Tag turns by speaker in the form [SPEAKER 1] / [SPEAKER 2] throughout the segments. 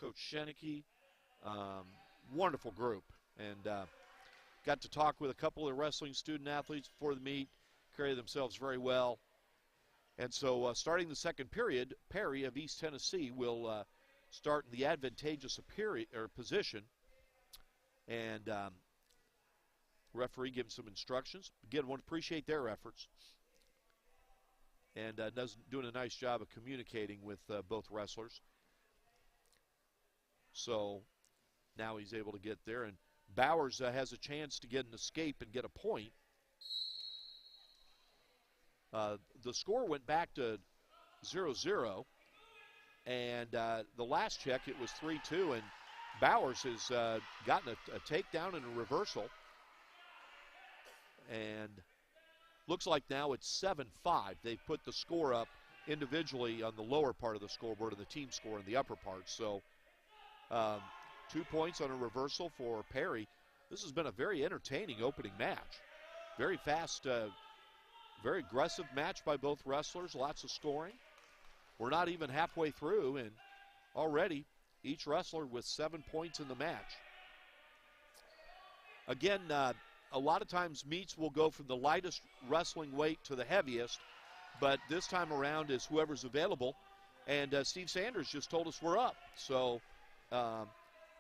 [SPEAKER 1] Coach Schenicke. Wonderful group. And got to talk with a couple of wrestling student athletes before the meet, carry themselves very well. And so starting the second period, Perry of East Tennessee will start in the advantageous position. And referee gives some instructions. Again, want to appreciate their efforts. And doing a nice job of communicating with both wrestlers. So now he's able to get there. And Bowers has a chance to get an escape and get a point. The score went back to 0-0. And the last check, it was 3-2. And Bowers has gotten a takedown and a reversal. And looks like now it's 7-5. They've put the score up individually on the lower part of the scoreboard and the team score in the upper part. So 2 points on a reversal for Perry. This has been a very entertaining opening match. Very fast, very aggressive match by both wrestlers. Lots of scoring. We're not even halfway through, and already each wrestler with 7 points in the match. Again, a lot of times meets will go from the lightest wrestling weight to the heaviest, but this time around is whoever's available. And Steve Sanders just told us we're up. So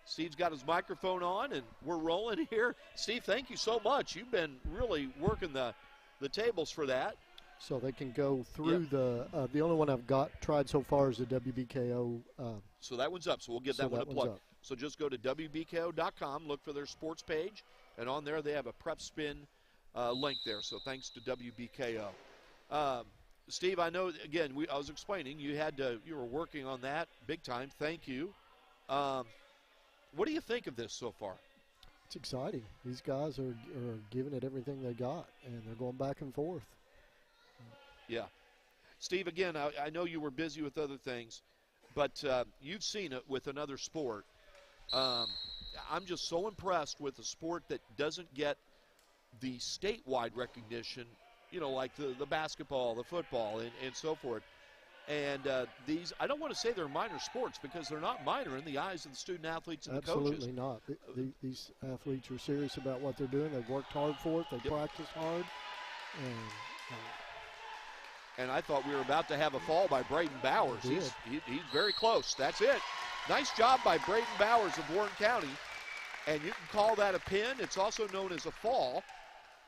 [SPEAKER 1] Steve's got his microphone on, and we're rolling here. Steve, thank you so much. You've been really working the tables for that.
[SPEAKER 2] So they can go through the only one I've tried so far is the WBKO.
[SPEAKER 1] So that one's up, so we'll give that one a plug. So just go to WBKO.com, look for their sports page, and on there they have a prep spin link there. So thanks to WBKO. Steve, I know, again, I was explaining, you were working on that big time. Thank you. What do you think of this so far?
[SPEAKER 2] It's exciting. These guys are giving it everything they got, and they're going back and forth.
[SPEAKER 1] Yeah. Steve, again, I know you were busy with other things, but you've seen it with another sport. I'm just so impressed with a sport that doesn't get the statewide recognition, like the basketball, the football, and so forth. And these, I don't want to say they're minor sports because they're not minor in the eyes of the student athletes and
[SPEAKER 2] Absolutely
[SPEAKER 1] the coaches.
[SPEAKER 2] Absolutely not. These athletes are serious about what they're doing. They've worked hard for it. They practice hard.
[SPEAKER 1] And I thought we were about to have a fall by Braden Bowers. He's very close. That's it. Nice job by Braden Bowers of Warren County. And you can call that a pin. It's also known as a fall.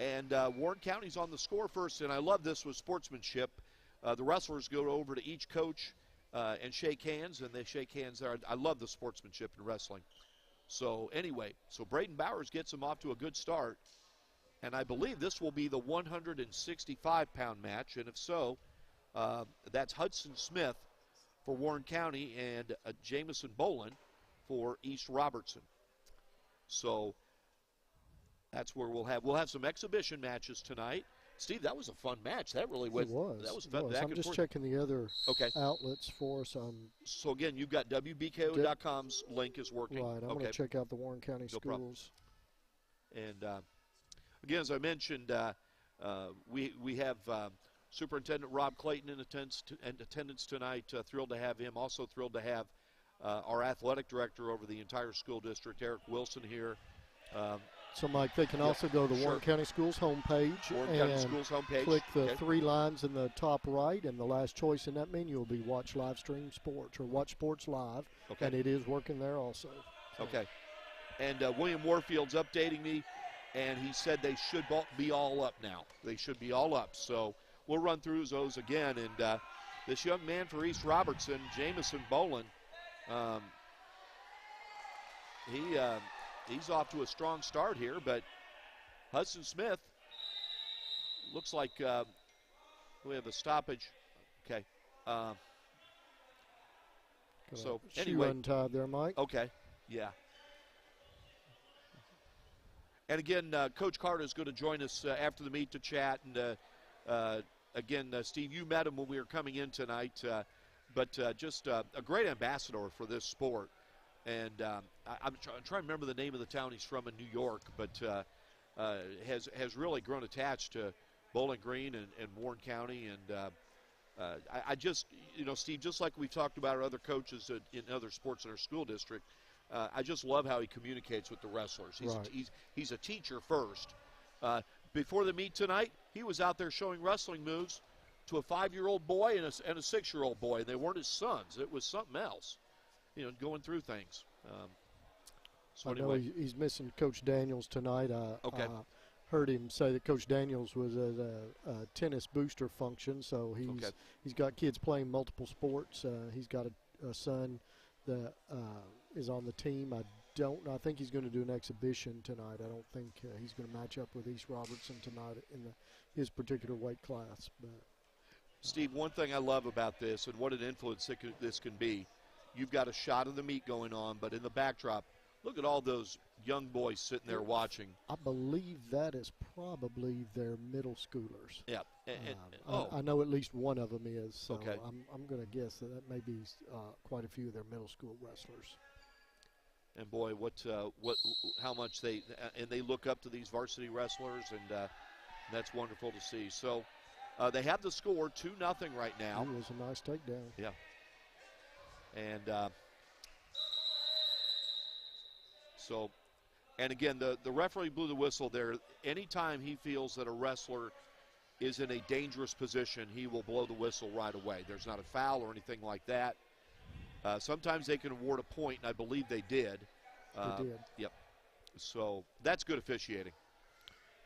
[SPEAKER 1] And Warren County's on the score first. And I love this with sportsmanship. The wrestlers go over to each coach and shake hands, and they shake hands there. I love the sportsmanship in wrestling. So anyway, Braden Bowers gets him off to a good start. And I believe this will be the 165-pound match. And if so, that's Hudson Smith for Warren County and Jamison Bolin for East Robertson. So that's where we'll have some exhibition matches tonight. Steve, that was a fun match. That really was.
[SPEAKER 2] It was.
[SPEAKER 1] That was fun.
[SPEAKER 2] I'm just checking the other outlets for us.
[SPEAKER 1] So again, you've got WBKO.com's link is working.
[SPEAKER 2] Right. I'm going to check out the Warren County schools.
[SPEAKER 1] Problem. And again, as I mentioned, we have Superintendent Rob Clayton in attendance tonight. Thrilled to have him. Also thrilled to have our athletic director over the entire school district, Eric Wilson, here.
[SPEAKER 2] So, Mike, they can also go to the Warren County Schools homepage click the 3 lines in the top right, and the last choice in that menu will be Watch Live Stream Sports or Watch Sports Live, and it is working there also. So.
[SPEAKER 1] Okay. And William Warfield's updating me, and he said they should be all up now. They should be all up. So we'll run through those again. And this young man for East Robertson, Jamison Bolin, he's off to a strong start here, but Hudson Smith looks like we have a stoppage. Okay. So anyway,
[SPEAKER 2] untied there, Mike.
[SPEAKER 1] Okay. Yeah. And again, Coach Carter is going to join us after the meet to chat. And again, Steve, you met him when we were coming in tonight, but just a great ambassador for this sport. And I'm trying to remember the name of the town he's from in New York, but has really grown attached to Bowling Green and Warren County. And I just, Steve, just like we've talked about our other coaches in other sports in our school district, I just love how he communicates with the wrestlers. He's a teacher first. Before the meet tonight, he was out there showing wrestling moves to a 5-year-old boy and a 6-year-old boy. They weren't his sons. It was something else, going through things. So anyway.
[SPEAKER 2] I know he's missing Coach Daniels tonight.
[SPEAKER 1] Okay.
[SPEAKER 2] Heard him say that Coach Daniels was at a tennis booster function, so he's got kids playing multiple sports. He's got a son that is on the team. I think he's going to do an exhibition tonight. I don't think he's going to match up with East Robertson tonight in his particular weight class. But
[SPEAKER 1] Steve, one thing I love about this and what an influence this can be, you've got a shot of the meet going on, but in the backdrop, look at all those young boys sitting there watching.
[SPEAKER 2] I believe that is probably their middle schoolers.
[SPEAKER 1] Yeah.
[SPEAKER 2] I know at least one of them is. So
[SPEAKER 1] okay.
[SPEAKER 2] I'm going to guess that may be quite a few of their middle school wrestlers.
[SPEAKER 1] And boy, how much they look up to these varsity wrestlers, and that's wonderful to see. So they have the score 2-0 right now.
[SPEAKER 2] It was a nice takedown.
[SPEAKER 1] Yeah. And and again, the referee blew the whistle there. Anytime he feels that a wrestler is in a dangerous position, he will blow the whistle right away. There's not a foul or anything like that. Sometimes they can award a point, and I believe they did.
[SPEAKER 2] They did.
[SPEAKER 1] Yep. So that's good officiating.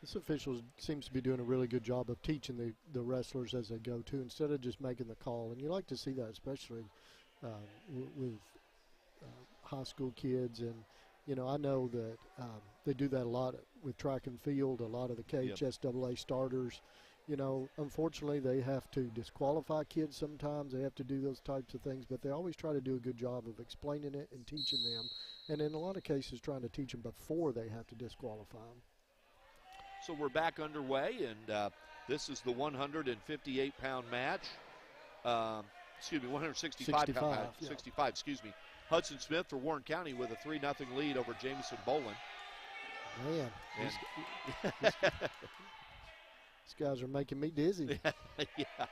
[SPEAKER 2] This official seems to be doing a really good job of teaching the wrestlers as they go, too, instead of just making the call. And you like to see that, especially with high school kids. And, I know that they do that a lot with track and field, a lot of the KHSAA starters. Unfortunately, they have to disqualify kids sometimes. They have to do those types of things, but they always try to do a good job of explaining it and teaching them, and in a lot of cases trying to teach them before they have to disqualify them.
[SPEAKER 1] So we're back underway, and this is the 158-pound match. 165-pound match.
[SPEAKER 2] Yeah.
[SPEAKER 1] 65, excuse me. Hudson Smith for Warren County with a 3-0 lead over Jamison Bolin.
[SPEAKER 2] Man, these guys are making me dizzy.
[SPEAKER 1] Yeah.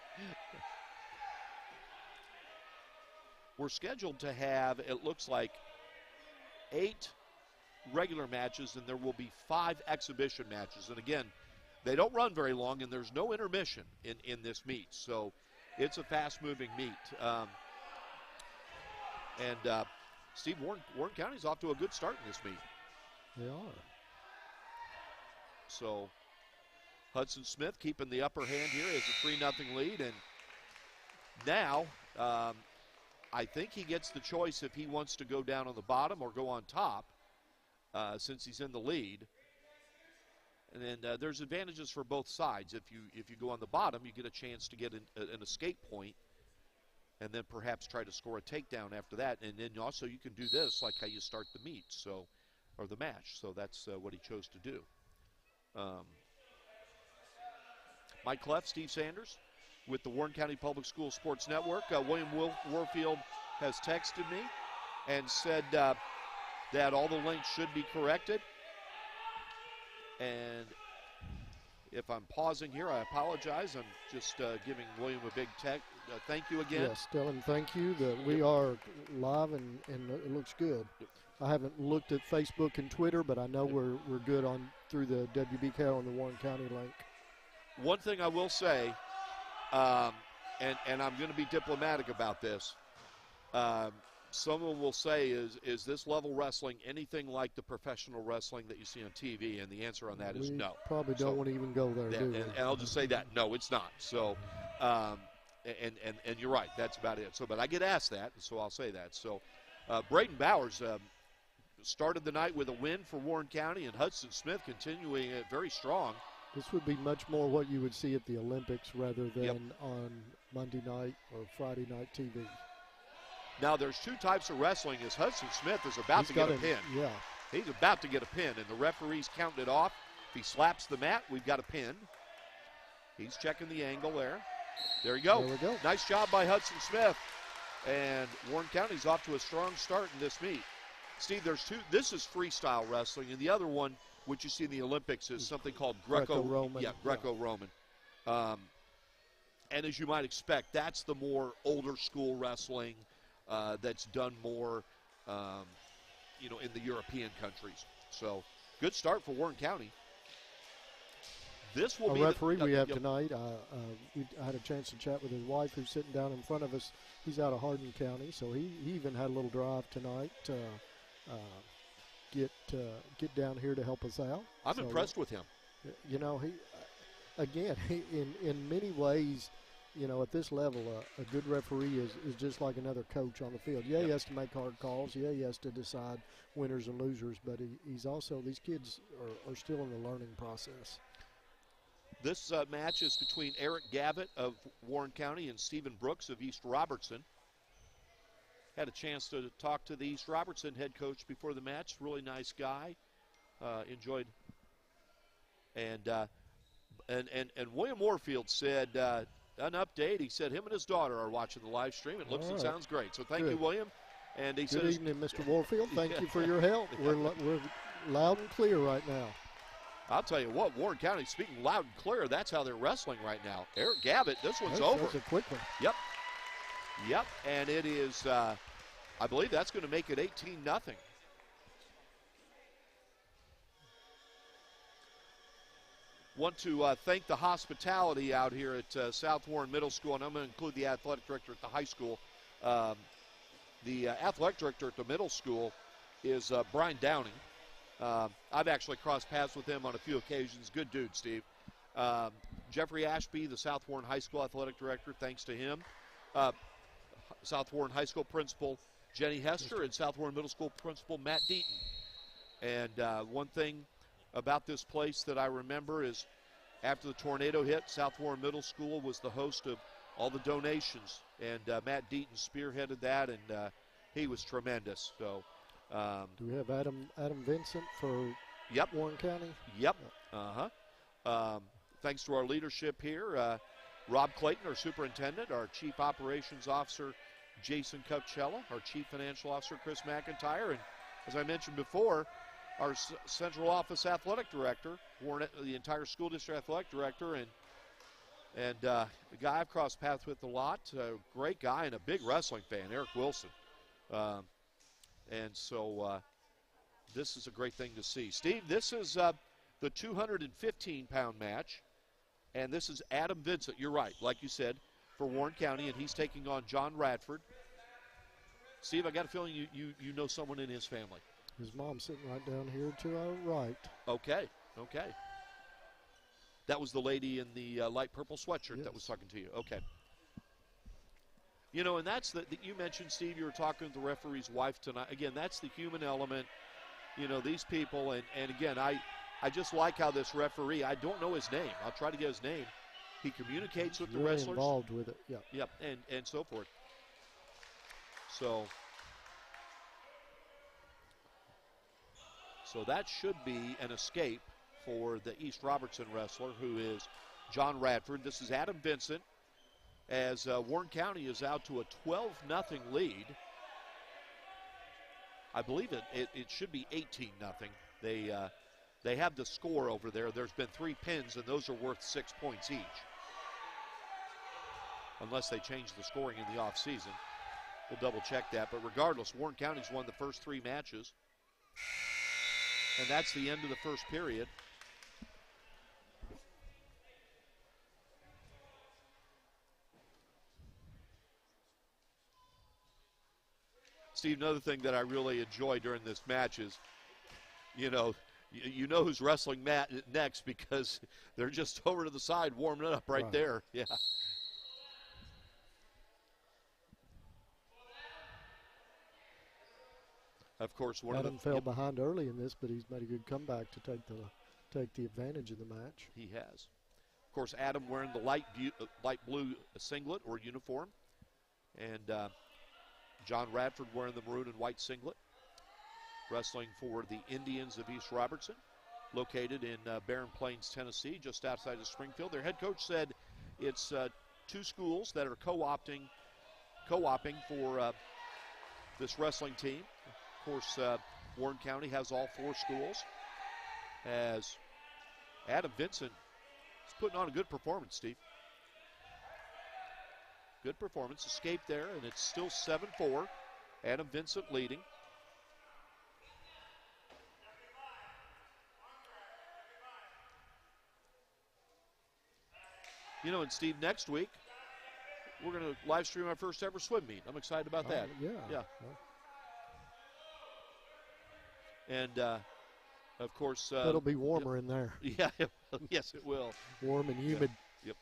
[SPEAKER 1] We're scheduled to have, it looks like, 8 regular matches, and there will be 5 exhibition matches. And again, they don't run very long, and there's no intermission in this meet. So it's a fast-moving meet. Steve, Warren County's off to a good start in this meet.
[SPEAKER 2] They are.
[SPEAKER 1] So Hudson Smith keeping the upper hand here as a 3-0 lead. And now I think he gets the choice if he wants to go down on the bottom or go on top since he's in the lead. And then there's advantages for both sides. If you go on the bottom, you get a chance to get an escape point and then perhaps try to score a takedown after that. And then also you can do this like how you start the meet, or the match. So that's what he chose to do. Mike Cleff, Steve Sanders with the Warren County Public School Sports Network. William Warfield has texted me and said that all the links should be corrected. And if I'm pausing here, I apologize. I'm just giving William a big thank you again.
[SPEAKER 2] Yes, Dylan, thank you. We are live and it looks good. I haven't looked at Facebook and Twitter, but I know we're good through the WBKO and the Warren County link.
[SPEAKER 1] One thing I will say, and I'm going to be diplomatic about this, someone will say, is this level wrestling anything like the professional wrestling that you see on TV? And the answer on that is no.
[SPEAKER 2] Probably don't want to even go there, do we?
[SPEAKER 1] And I'll just say that, no, it's not. So, and you're right, that's about it. So, but I get asked that, so I'll say that. So, Braden Bowers started the night with a win for Warren County, and Hudson Smith continuing it very strong.
[SPEAKER 2] This would be much more what you would see at the Olympics rather than on Monday night or Friday night TV.
[SPEAKER 1] Now, there's 2 types of wrestling as Hudson Smith is about to get a pin.
[SPEAKER 2] Yeah.
[SPEAKER 1] He's about to get a pin, and the referee's counting it off. If he slaps the mat, we've got a pin. He's checking the angle there. There you go.
[SPEAKER 2] There we go.
[SPEAKER 1] Nice job by Hudson Smith. And Warren County's off to a strong start in this meet. Steve, there's 2. This is freestyle wrestling, and the other one, which you see in the Olympics, is something called
[SPEAKER 2] Greco-Roman.
[SPEAKER 1] Greco-Roman. And as you might expect, that's the more older school wrestling that's done more, in the European countries. So good start for Warren County. This will be
[SPEAKER 2] referee we have tonight. I had a chance to chat with his wife, who's sitting down in front of us. He's out of Hardin County, so he even had a little drive tonight to get down here to help us out.
[SPEAKER 1] I'm impressed with him.
[SPEAKER 2] He in many ways, at this level, a good referee is just like another coach on the field. Yeah, he has to make hard calls. Yeah, he has to decide winners and losers, but he's also, these kids are still in the learning process.
[SPEAKER 1] This match is between Eric Gavitt of Warren County and Stephen Brooks of East Robertson. Had a chance to talk to the East Robertson head coach before the match. Really nice guy. Enjoyed. And William Warfield said an update. He said him and his daughter are watching the live stream. It looks and sounds great. So thank you, William. And he
[SPEAKER 2] Good evening, Mr. Warfield. Thank you for your help. We're loud and clear right now.
[SPEAKER 1] I'll tell you what, Warren County speaking loud and clear. That's how they're wrestling right now. Eric Gavitt, this one's over.
[SPEAKER 2] That's a quick one.
[SPEAKER 1] Yep, and it is, I believe that's going to make it 18-0. Want to thank the hospitality out here at South Warren Middle School, and I'm going to include the athletic director at the high school. The athletic director at the middle school is Brian Downing. I've actually crossed paths with him on a few occasions. Good dude, Steve. Jeffrey Ashby, the South Warren High School athletic director, thanks to him. South Warren High School principal Jenny Hester and South Warren Middle School principal Matt Deaton. And one thing about this place that I remember is after the tornado hit, South Warren Middle School was the host of all the donations. And Matt Deaton spearheaded that, and he was tremendous. So.
[SPEAKER 2] Do we have Adam Vincent for Warren County?
[SPEAKER 1] Yep. Thanks to our leadership here, Rob Clayton, our superintendent, our chief operations officer, Jason Cupchella, our chief financial officer, Chris McIntyre, and as I mentioned before, our central office athletic director, the entire school district athletic director, and the guy I've crossed paths with a lot, a great guy and a big wrestling fan, Eric Wilson. And so this is a great thing to see. Steve, this is the 215-pound match, and this is Adam Vincent. You're right, like you said, for Warren County, and he's taking on John Radford. Steve, I got a feeling you know someone in his family.
[SPEAKER 2] His mom's sitting right down here to our right.
[SPEAKER 1] Okay. That was the lady in the light purple sweatshirt that was talking to you. Okay. And that's you mentioned, Steve, you were talking to the referee's wife tonight. Again, that's the human element. These people, and again, I just like how this referee, I don't know his name. I'll try to get his name. He communicates with the wrestlers.
[SPEAKER 2] Involved with it,
[SPEAKER 1] Yep, and so forth. So that should be an escape for the East Robertson wrestler, who is John Radford. This is Adam Vincent, as Warren County is out to a 12-0 lead. I believe it should be 18-0. They have the score over there. There's been 3 pins, and those are worth 6 points each, unless they change the scoring in the offseason. We'll double-check that. But regardless, Warren County's won the first 3 matches, and that's the end of the first period. Steve, another thing that I really enjoy during this match is, you know who's wrestling next, because they're just over to the side warming it up right there. Yeah. Of course,
[SPEAKER 2] Adam fell behind early in this, but he's made a good comeback to take the advantage of the match.
[SPEAKER 1] He has. Of course, Adam wearing the light blue singlet or uniform, and John Radford wearing the maroon and white singlet, wrestling for the Indians of East Robertson, located in Barren Plains, Tennessee, just outside of Springfield. Their head coach said it's 2 schools that are co-opting for this wrestling team. Of course, Warren County has all 4 schools, as Adam Vincent is putting on a good performance, Steve. Good performance. Escape there, and it's still 7-4. Adam Vincent leading. You know, and Steve, next week, we're going to live stream our first ever swim meet. I'm excited about that.
[SPEAKER 2] Yeah.
[SPEAKER 1] And, of course.
[SPEAKER 2] It'll be warmer in there.
[SPEAKER 1] Yeah, yes, it will.
[SPEAKER 2] Warm and humid.
[SPEAKER 1] Yep.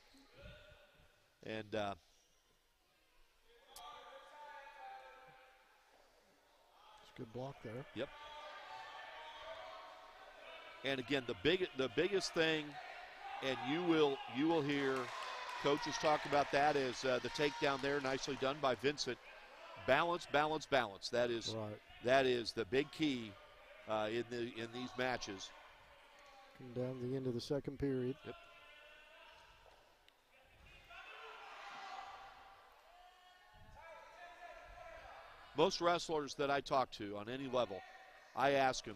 [SPEAKER 1] And
[SPEAKER 2] it's a good block there.
[SPEAKER 1] Yep. And again, the biggest thing, and you will hear coaches talk about that, is the takedown there, nicely done by Vincent. Balance, balance, balance. That is the big key in these matches.
[SPEAKER 2] Coming down to the end of the second period.
[SPEAKER 1] Yep. Most wrestlers that I talk to on any level, I ask them,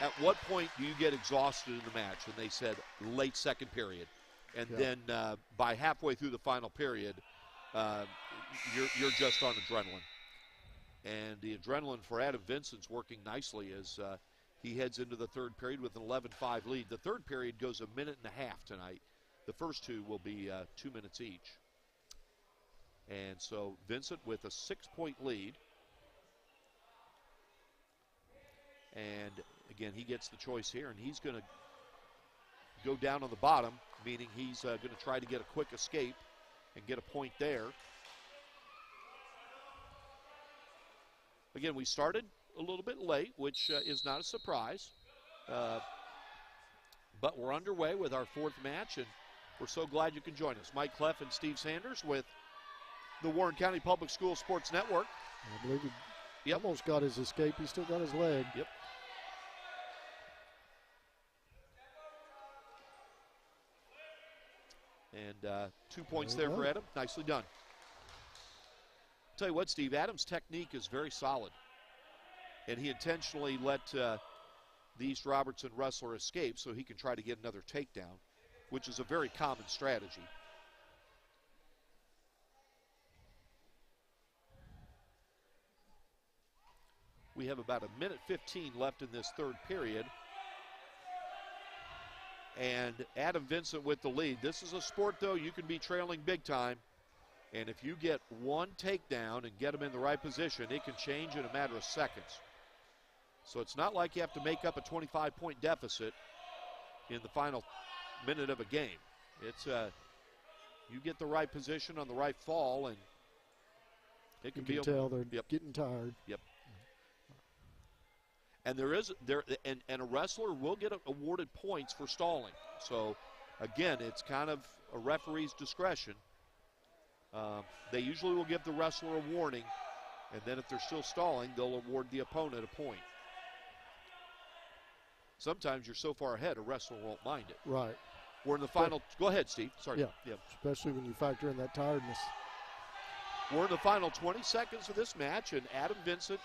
[SPEAKER 1] at what point do you get exhausted in the match? And they said late second period. And then by halfway through the final period, you're just on adrenaline. And the adrenaline for Adam Vincent's working nicely as he heads into the third period with an 11-5 lead. The third period goes a minute and a half tonight. The first two will be 2 minutes each. And so Vincent with a 6-point lead. And again, he gets the choice here, and he's going to go down on the bottom, meaning he's going to try to get a quick escape and get a point there. Again, we started a little bit late, which is not a surprise. But we're underway with our fourth match, and we're so glad you can join us. Mike Cleff and Steve Sanders with the Warren County Public School Sports Network.
[SPEAKER 2] I believe he almost got his escape. He still got his leg.
[SPEAKER 1] Yep. And 2 points there for Adam. Nicely done. Tell you what, Steve, Adam's technique is very solid. And he intentionally let the East Robertson wrestler escape so he can try to get another takedown, which is a very common strategy. We have about 1:15 left in this third period. And Adam Vincent with the lead. This is a sport, though, you can be trailing big time. And if you get one takedown and get them in the right position, it can change in a matter of seconds. So it's not like you have to make up a 25-point deficit in the final minute of a game. It's you get the right position on the right fall, and it can be.
[SPEAKER 2] You can tell they're getting tired.
[SPEAKER 1] Yep. And and a wrestler will get awarded points for stalling. So, again, it's kind of a referee's discretion. They usually will give the wrestler a warning, and then if they're still stalling, they'll award the opponent a point. Sometimes you're so far ahead, a wrestler won't mind it.
[SPEAKER 2] Right.
[SPEAKER 1] We're in the final. Go ahead, Steve. Sorry.
[SPEAKER 2] Yeah. Especially when you factor in that tiredness.
[SPEAKER 1] We're in the final 20 seconds of this match, and Adam Vincent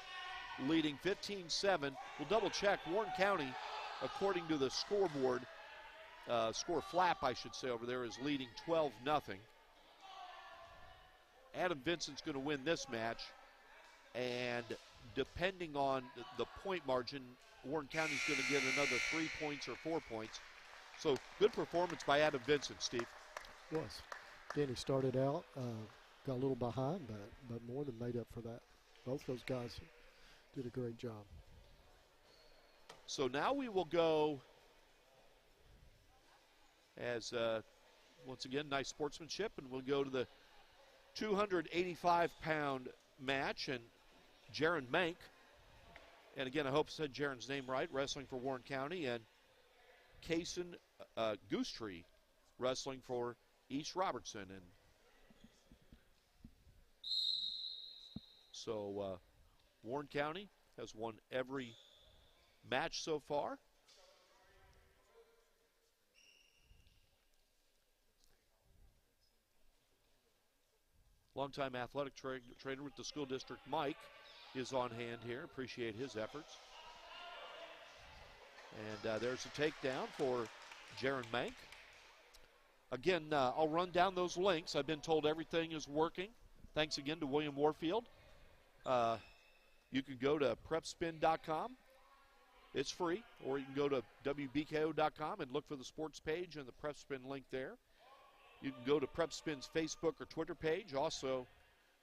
[SPEAKER 1] leading 15-7. We'll double check. Warren County, according to the scoreboard, score flap, I should say, over there, is leading 12-0. Adam Vincent's going to win this match, and depending on the point margin, Warren County's going to get another 3 points or 4 points. So good performance by Adam Vincent, Steve.
[SPEAKER 2] Was. Again, he started out, got a little behind, but more than made up for that. Both those guys did a great job.
[SPEAKER 1] So now we will go as, once again, nice sportsmanship, and we'll go to the 285-pound match, and Jaron Mank, and again, I hope I said Jaron's name right, wrestling for Warren County, and Kaysen Goosetree wrestling for East Robertson. And so Warren County has won every match so far. Longtime athletic trainer with the school district, Mike, is on hand here. Appreciate his efforts. And there's a takedown for Jaron Mank. Again, I'll run down those links. I've been told everything is working. Thanks again to William Warfield. You can go to prepspin.com. It's free. Or you can go to wbko.com and look for the sports page and the PrepSpin link there. You can go to PrepSpin's Facebook or Twitter page. Also,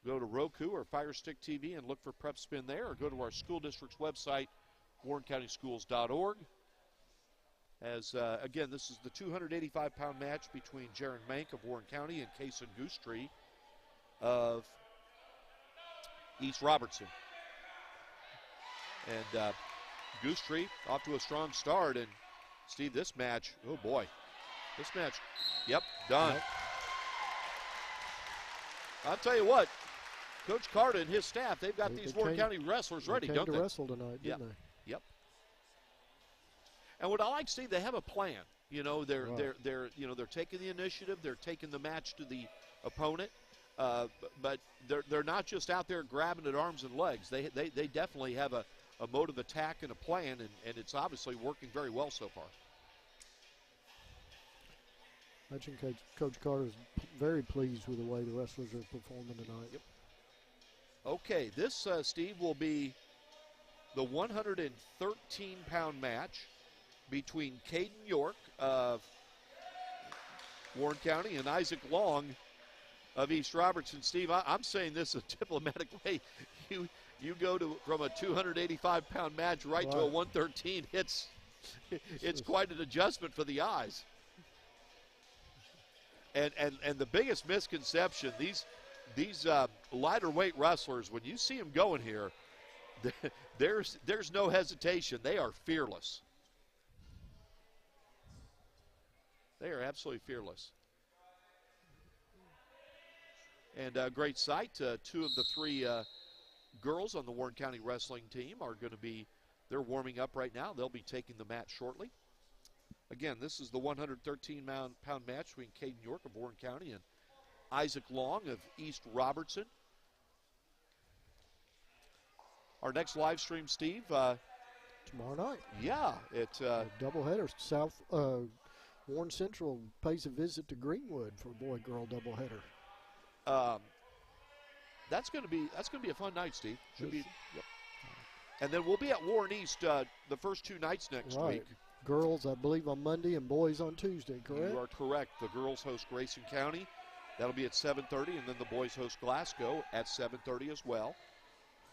[SPEAKER 1] go to Roku or Fire Stick TV and look for PrepSpin there. Or go to our school district's website, warrencountyschools.org. As, again, this is the 285-pound match between Jaron Mank of Warren County and Kason Goostree of East Robertson. And Goostree off to a strong start. And, Steve, this match, oh, boy. This match, yep, done. Yep. I'll tell you what, Coach Carter and his staff, they've got these Warren County wrestlers ready, don't they?
[SPEAKER 2] They wrestle tonight, didn't they?
[SPEAKER 1] Yep. And what I like to see, they have a plan. You know, they're taking the initiative, they're taking the match to the opponent, but they're not just out there grabbing at arms and legs. They definitely have a mode of attack and a plan, and it's obviously working very well so far.
[SPEAKER 2] I think Coach Carter is very pleased with the way the wrestlers are performing tonight.
[SPEAKER 1] Yep. Okay, this, Steve, will be the 113-pound match between Caden York of Warren County and Isaac Long of East Robertson. Steve, I'm saying this a diplomatic way. You go from a 285-pound match right to a 113. It's quite an adjustment for the eyes. And the biggest misconception, these lighter weight wrestlers, when you see them going here, there's no hesitation. They are fearless. They are absolutely fearless. And a great sight. Two of the three girls on the Warren County wrestling team are going to be, they're warming up right now. They'll be taking the match shortly. Again, this is the 113-pound match between Caden York of Warren County and Isaac Long of East Robertson. Our next live stream, Steve.
[SPEAKER 2] Tomorrow night.
[SPEAKER 1] Yeah. It's
[SPEAKER 2] a doubleheader. Warren Central pays a visit to Greenwood for a boy-girl doubleheader.
[SPEAKER 1] That's going to be a fun night, Steve. Should be. Yep. And then we'll be at Warren East the first two nights next week.
[SPEAKER 2] Girls, I believe, on Monday and boys on Tuesday, correct?
[SPEAKER 1] You are correct. The girls host Grayson County. That'll be at 7:30, and then the boys host Glasgow at 7:30 as well.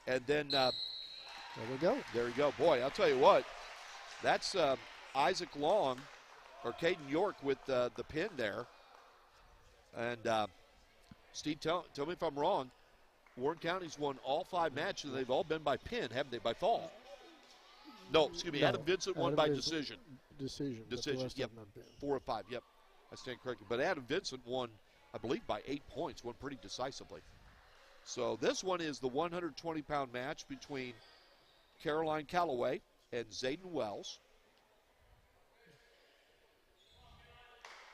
[SPEAKER 1] And then
[SPEAKER 2] there we go.
[SPEAKER 1] There you go. Boy, I'll tell you what. That's Isaac Long, or Caden York with the pin there. And Steve, tell me if I'm wrong. Warren County's won all 5 matches, and they've all been by pin, haven't they, by fall? No, excuse me. No, Adam Vincent won by decision.
[SPEAKER 2] Decision.
[SPEAKER 1] Yep. 4 of 5. Yep. I stand corrected. But Adam Vincent won, I believe, by 8 points. Won pretty decisively. So this one is the 120-pound match between Caroline Calloway and Zayden Wells.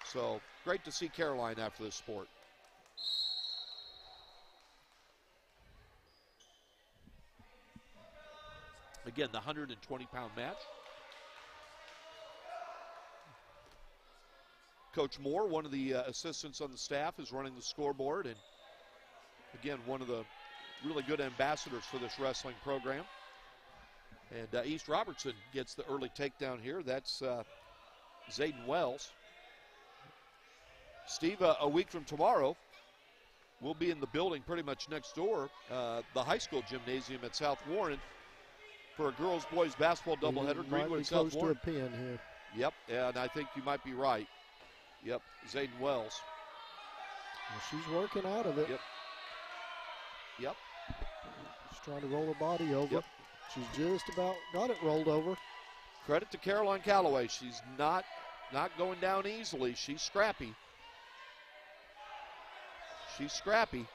[SPEAKER 1] So great to see Caroline after this sport. Again, the 120-pound match. Coach Moore, one of the assistants on the staff, is running the scoreboard. And, again, one of the really good ambassadors for this wrestling program. And East Robertson gets the early takedown here. That's Zayden Wells. Steve, a week from tomorrow, we'll be in the building pretty much next door, the high school gymnasium at South Warren, for a girls-boys basketball doubleheader. Greenwood, South Warren.
[SPEAKER 2] Close to a pin here.
[SPEAKER 1] Yep, and I think you might be right. Yep, Zayden Wells.
[SPEAKER 2] Well, she's working out of it.
[SPEAKER 1] Yep.
[SPEAKER 2] She's trying to roll her body over.
[SPEAKER 1] Yep.
[SPEAKER 2] She's just about got it rolled over.
[SPEAKER 1] Credit to Caroline Calloway. She's not going down easily. She's scrappy. She's scrappy.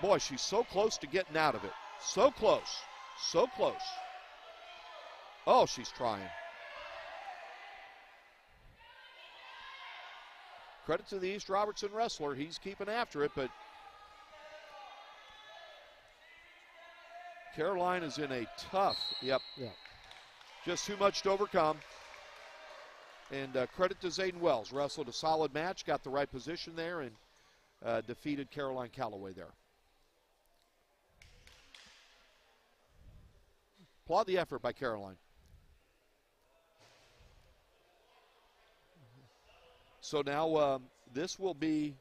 [SPEAKER 1] Boy, she's so close to getting out of it. So close. So close. Oh, she's trying. Credit to the East Robertson wrestler. He's keeping after it, but Caroline is in a tough, just too much to overcome. And credit to Zayden Wells. Wrestled a solid match, got the right position there, and defeated Caroline Calloway there. Applaud the effort by Caroline. So now this will be,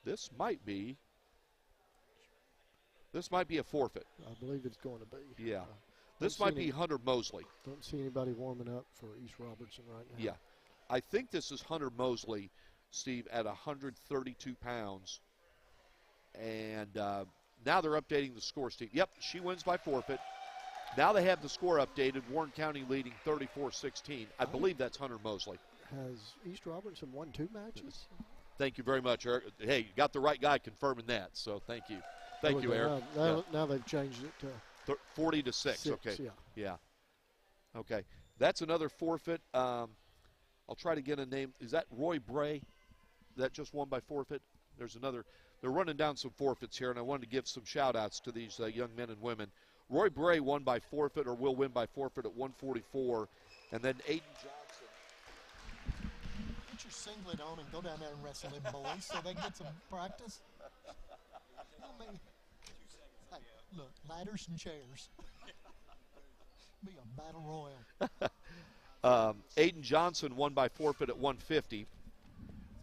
[SPEAKER 1] this might be a forfeit.
[SPEAKER 2] I believe it's going to be.
[SPEAKER 1] Yeah. This might be Hunter Mosley.
[SPEAKER 2] Don't see anybody warming up for East Robertson right now.
[SPEAKER 1] Yeah. I think this is Hunter Mosley, Steve, at 132 pounds. And now they're updating the score, Steve. Yep, she wins by forfeit. Now they have the score updated. Warren County leading 34-16. I believe that's Hunter Mosley.
[SPEAKER 2] Has East Robertson won 2 matches?
[SPEAKER 1] Thank you very much, Eric. Hey, you got the right guy confirming that, so thank you. Thank you, Eric.
[SPEAKER 2] Now they've changed it to
[SPEAKER 1] 40-6. Okay. Yeah. Okay. That's another forfeit. I'll try to get a name. Is that Roy Bray? That just won by forfeit? There's another. They're running down some forfeits here, and I wanted to give some shout-outs to these young men and women. Roy Bray won by forfeit, or will win by forfeit at 144. And then Aiden Johnson.
[SPEAKER 3] Put your singlet on and go down there and wrestle them boys so they get some practice. I mean, hey, look, ladders and chairs. Be a battle royal.
[SPEAKER 1] Aiden Johnson won by forfeit at 150.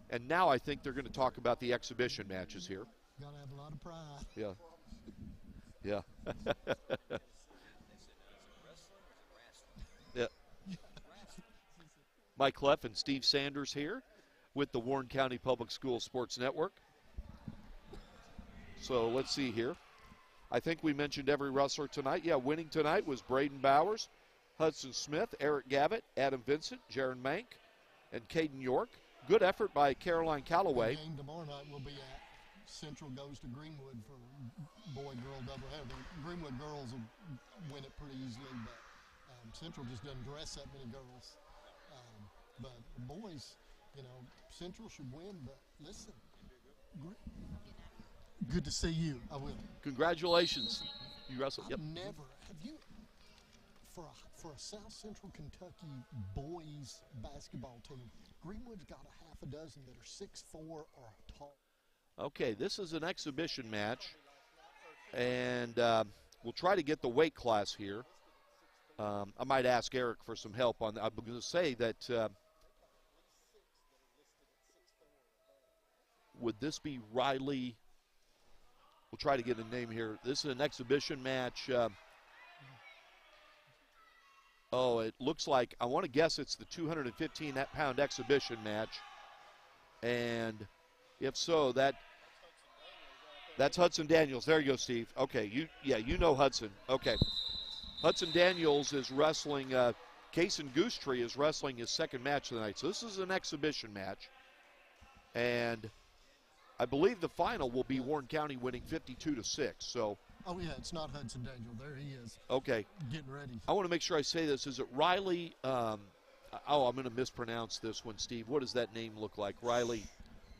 [SPEAKER 1] And now I think they're going to talk about the exhibition matches here.
[SPEAKER 3] Got to have a lot of pride.
[SPEAKER 1] Yeah. Yeah. Yeah. Mike Cleff and Steve Sanders here with the Warren County Public Schools Sports Network. So let's see here. I think we mentioned every wrestler tonight. Yeah, winning tonight was Braden Bowers, Hudson Smith, Eric Gavitt, Adam Vincent, Jaron Mank, and Caden York. Good effort by Caroline Calloway.
[SPEAKER 3] The game tomorrow night will be at Central goes to Greenwood for boy-girl doubleheader. Greenwood girls will win it pretty easily, but Central just doesn't dress that many girls. But the boys, you know, Central should win, but listen. Good to see you. I will.
[SPEAKER 1] Congratulations. You wrestled. Yep.
[SPEAKER 3] Have you, for a South Central Kentucky boys basketball team, Greenwood's got a half a dozen that are 6'4" or tall.
[SPEAKER 1] Okay, this is an exhibition match, and we'll try to get the weight class here. I might ask Eric for some help on that. I'm going to say that would this be Riley? We'll try to get a name here. This is an exhibition match. It looks like, I want to guess it's the 215-pound exhibition match. And if so, that's Hudson Daniels. There you go, Steve. Okay, you know Hudson. Okay. Hudson Daniels is wrestling, Kaysen Goosetree is wrestling his second match of the night. So this is an exhibition match. And I believe the final will be Warren County winning 52-6. So.
[SPEAKER 3] Oh, yeah, it's not Hudson Daniel. There he is.
[SPEAKER 1] Okay.
[SPEAKER 3] Getting ready.
[SPEAKER 1] I want to make sure I say this. Is it Riley? I'm going to mispronounce this one, Steve. What does that name look like? Riley,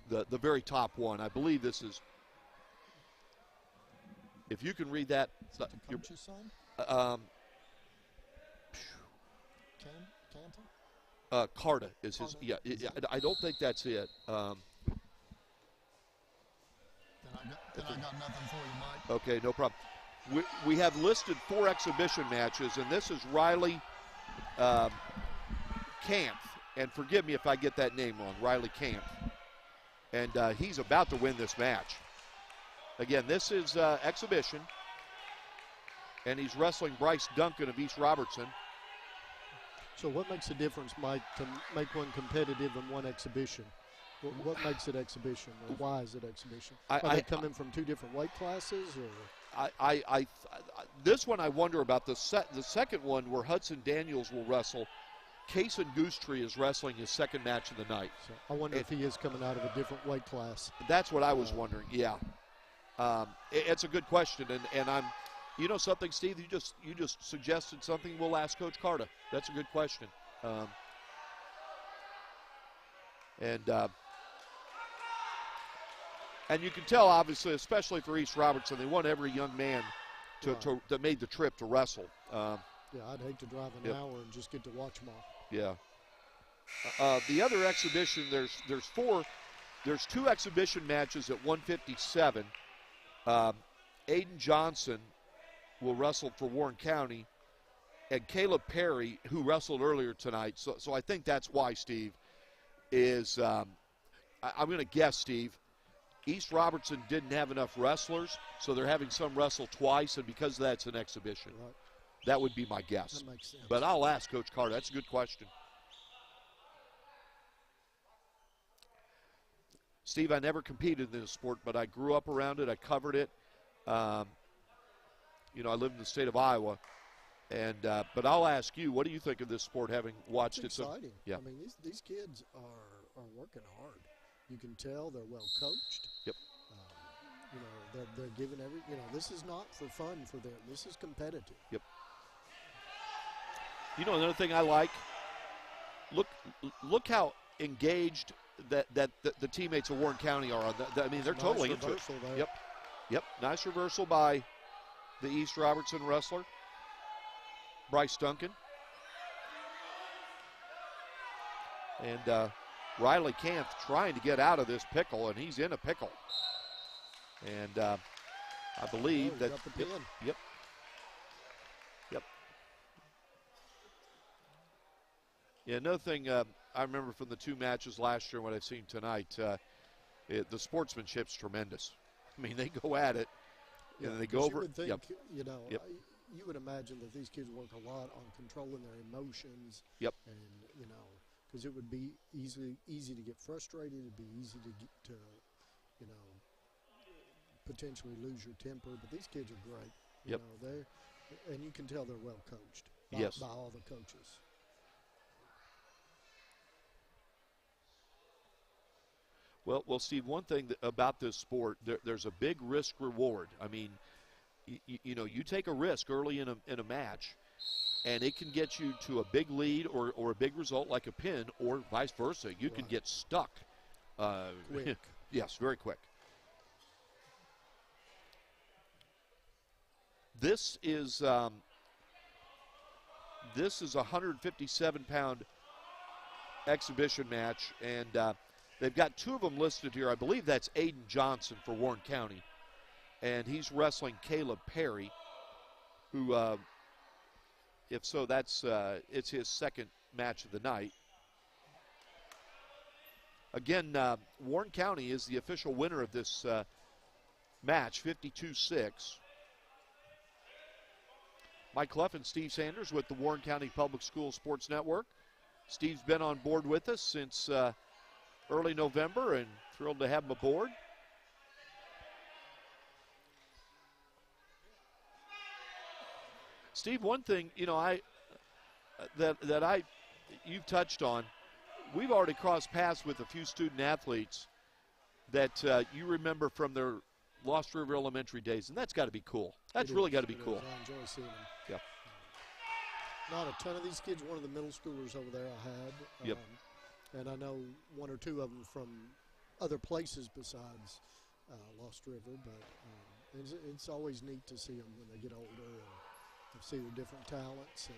[SPEAKER 1] the very top one. I believe this is. If you can read that.
[SPEAKER 3] Is that the coach's son? Canton?
[SPEAKER 1] Carta is his. Yeah, I don't think that's it.
[SPEAKER 3] Then I got nothing for you, Mike.
[SPEAKER 1] Okay, no problem. We have listed 4 exhibition matches, and this is Riley Camp. And forgive me if I get that name wrong, Riley Camp. And he's about to win this match. Again, this is exhibition. And he's wrestling Bryce Duncan of East Robertson.
[SPEAKER 2] So what makes the difference, Mike, to make one competitive and one exhibition? What makes it exhibition, or why is it exhibition? Are they coming from 2 different weight classes? Or?
[SPEAKER 1] This one I wonder about. The second one where Hudson Daniels will wrestle. Kaysen Goosetree is wrestling his second match of the night.
[SPEAKER 2] So I wonder if he is coming out of a different weight class.
[SPEAKER 1] That's what I was wondering, yeah. It's a good question, and I'm, you know something, Steve, you just suggested something. We'll ask Coach Carta. That's a good question. And you can tell, obviously, especially for East Robertson, they want every young man that made the trip to wrestle.
[SPEAKER 2] Yeah, I'd hate to drive an hour and just get to watch them all.
[SPEAKER 1] Yeah. The other exhibition, there's two exhibition matches at 157. Aiden Johnson will wrestle for Warren County, and Caleb Perry, who wrestled earlier tonight. So I think that's why, Steve, is I'm going to guess, Steve, East Robertson didn't have enough wrestlers, so they're having some wrestle twice, and because of that, it's an exhibition.
[SPEAKER 2] Right.
[SPEAKER 1] That would be my guess.
[SPEAKER 2] That makes sense.
[SPEAKER 1] But I'll ask Coach Carter. That's a good question. Steve, I never competed in this sport, but I grew up around it. I covered it. I live in the state of Iowa. And but I'll ask you, what do you think of this sport, having watched
[SPEAKER 2] it's
[SPEAKER 1] it?
[SPEAKER 2] Exciting.
[SPEAKER 1] Yeah.
[SPEAKER 2] I mean, these kids are working hard. You can tell they're well coached.
[SPEAKER 1] Yep.
[SPEAKER 2] They're giving this is not for fun for them. This is competitive.
[SPEAKER 1] Yep. Another thing I like, look how engaged that the teammates of Warren County are on that. I mean, they're
[SPEAKER 2] nice
[SPEAKER 1] totally into it.
[SPEAKER 2] There.
[SPEAKER 1] Yep. Nice reversal by the East Robertson wrestler, Bryce Duncan. And Riley Camp trying to get out of this pickle, and he's in a pickle. And I believe that.
[SPEAKER 2] Got the pin.
[SPEAKER 1] Yep. Yeah, another thing I remember from the two matches last year and what I've seen tonight, the sportsmanship's tremendous. I mean, they go at it, and they go over.
[SPEAKER 2] You would think,
[SPEAKER 1] Yep.
[SPEAKER 2] You would imagine that these kids work a lot on controlling their emotions.
[SPEAKER 1] Yep.
[SPEAKER 2] And because it would be easy to get frustrated. It'd be easy to potentially lose your temper. But these kids are great.
[SPEAKER 1] Yep.
[SPEAKER 2] And you can tell they're well coached. By all the coaches.
[SPEAKER 1] Well, Steve, one thing about this sport, there's a big risk reward. I mean, you take a risk early in a match, and it can get you to a big lead or a big result like a pin, or vice versa. You can get stuck.
[SPEAKER 2] Quick.
[SPEAKER 1] Yes, very quick. This is a 157-pound exhibition match, and they've got two of them listed here. I believe that's Aiden Johnson for Warren County, and he's wrestling Caleb Perry, who, if so, it's his second match of the night. Again, Warren County is the official winner of this match, 52-6. Mike Cleff and Steve Sanders with the Warren County Public Schools Sports Network. Steve's been on board with us since early November, and thrilled to have him aboard. Steve, one thing you've touched on, we've already crossed paths with a few student athletes that you remember from their Lost River Elementary days, and that's got to be cool. That's really got to be cool.
[SPEAKER 2] I enjoy seeing them.
[SPEAKER 1] Yep.
[SPEAKER 2] Not a ton of these kids. One of the middle schoolers over there I had.
[SPEAKER 1] Yep.
[SPEAKER 2] And I know one or two of them from other places besides Lost River, but it's always neat to see them when they get older and see their different talents. And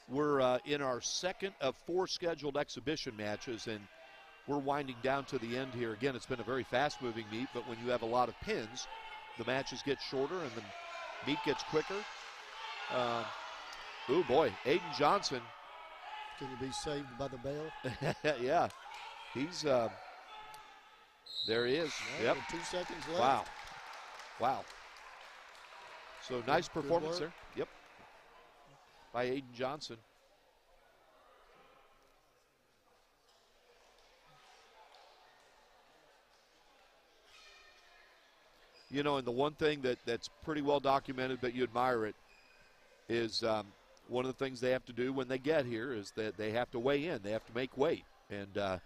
[SPEAKER 1] we're in our second of 4 scheduled exhibition matches, and we're winding down to the end here. Again, it's been a very fast-moving meet, but when you have a lot of pins, the matches get shorter and the meet gets quicker. Oh boy, Aiden Johnson.
[SPEAKER 2] Can you be saved by the bell?
[SPEAKER 1] Yeah, he's there he is.
[SPEAKER 2] Well, yep. 2 seconds left.
[SPEAKER 1] Wow. So nice performance there. Yep. By Aiden Johnson. And the one thing that's pretty well documented, but you admire it, is one of the things they have to do when they get here is that they have to weigh in. They have to make weight. And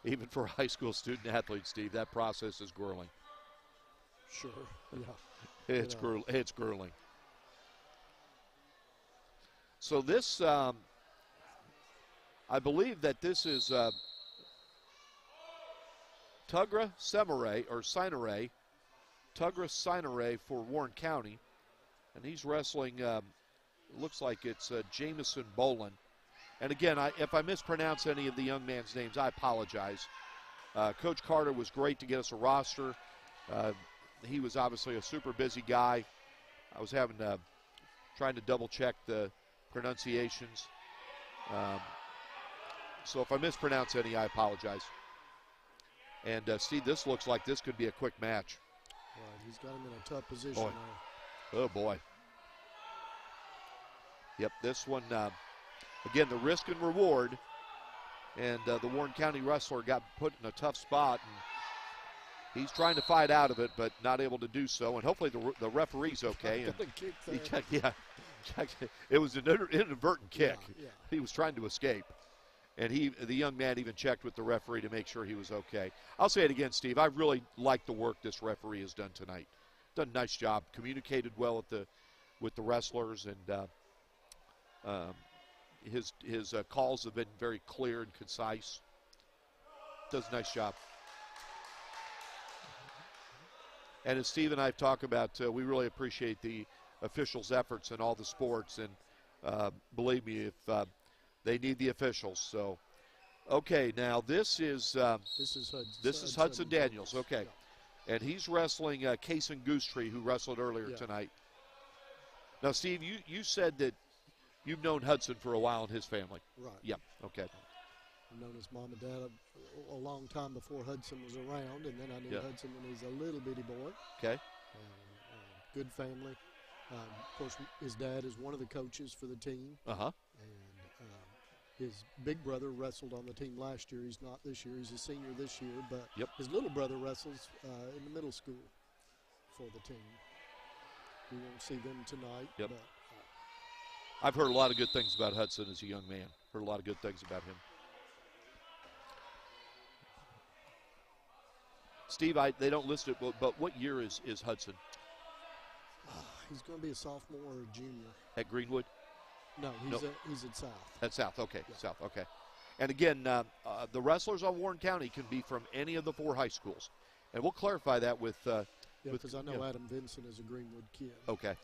[SPEAKER 1] even for high school student athletes, Steve, that process is grueling.
[SPEAKER 2] Sure, yeah.
[SPEAKER 1] It's grueling. So this, I believe that this is Tugra Semere, or Sinere, Tugras Sinare for Warren County. And he's wrestling, looks like it's Jamison Bolin. And again, if I mispronounce any of the young man's names, I apologize. Coach Carter was great to get us a roster. He was obviously a super busy guy. I was trying to double check the pronunciations. So if I mispronounce any, I apologize. And Steve, this looks like this could be a quick match.
[SPEAKER 2] Right, he's got him in a tough position now.
[SPEAKER 1] Oh, boy. Yep, this one, again, the risk and reward. And the Warren County wrestler got put in a tough spot. And he's trying to fight out of it, but not able to do so. And hopefully the referee's okay. And he checked, it was an inadvertent kick.
[SPEAKER 2] Yeah.
[SPEAKER 1] He was trying to escape. And the young man even checked with the referee to make sure he was okay. I'll say it again, Steve. I really like the work this referee has done tonight. Done a nice job. Communicated well with the wrestlers, and his calls have been very clear and concise. Does a nice job. And as Steve and I have talked about, we really appreciate the officials' efforts in all the sports. And believe me, if they need the officials. So, okay, now this is Hudson Daniels. Okay, and he's wrestling Kason Goosetree, who wrestled earlier tonight. Now, Steve, you said that you've known Hudson for a while in his family.
[SPEAKER 2] Right.
[SPEAKER 1] Yeah. Okay.
[SPEAKER 2] I've known his mom and dad a long time before Hudson was around, and then I knew Hudson when he was a little bitty boy.
[SPEAKER 1] Okay.
[SPEAKER 2] Good family. Of course, his dad is one of the coaches for the team.
[SPEAKER 1] Uh-huh.
[SPEAKER 2] And his big brother wrestled on the team last year. He's not this year. He's a senior this year, but
[SPEAKER 1] Yep.
[SPEAKER 2] his little brother wrestles in the middle school for the team. We won't see them tonight.
[SPEAKER 1] Yep.
[SPEAKER 2] But,
[SPEAKER 1] I've heard a lot of good things about Hudson as a young man. Heard a lot of good things about him. Steve, they don't list it, but what year is Hudson?
[SPEAKER 2] he's going to be a sophomore or a junior.
[SPEAKER 1] At Greenwood?
[SPEAKER 2] No, he's at South.
[SPEAKER 1] At South, okay.
[SPEAKER 2] Yeah.
[SPEAKER 1] South, okay. And again, the wrestlers on Warren County can be from any of the 4 high schools. And we'll clarify that with
[SPEAKER 2] because I know Adam Vinson is a Greenwood kid.
[SPEAKER 1] Okay.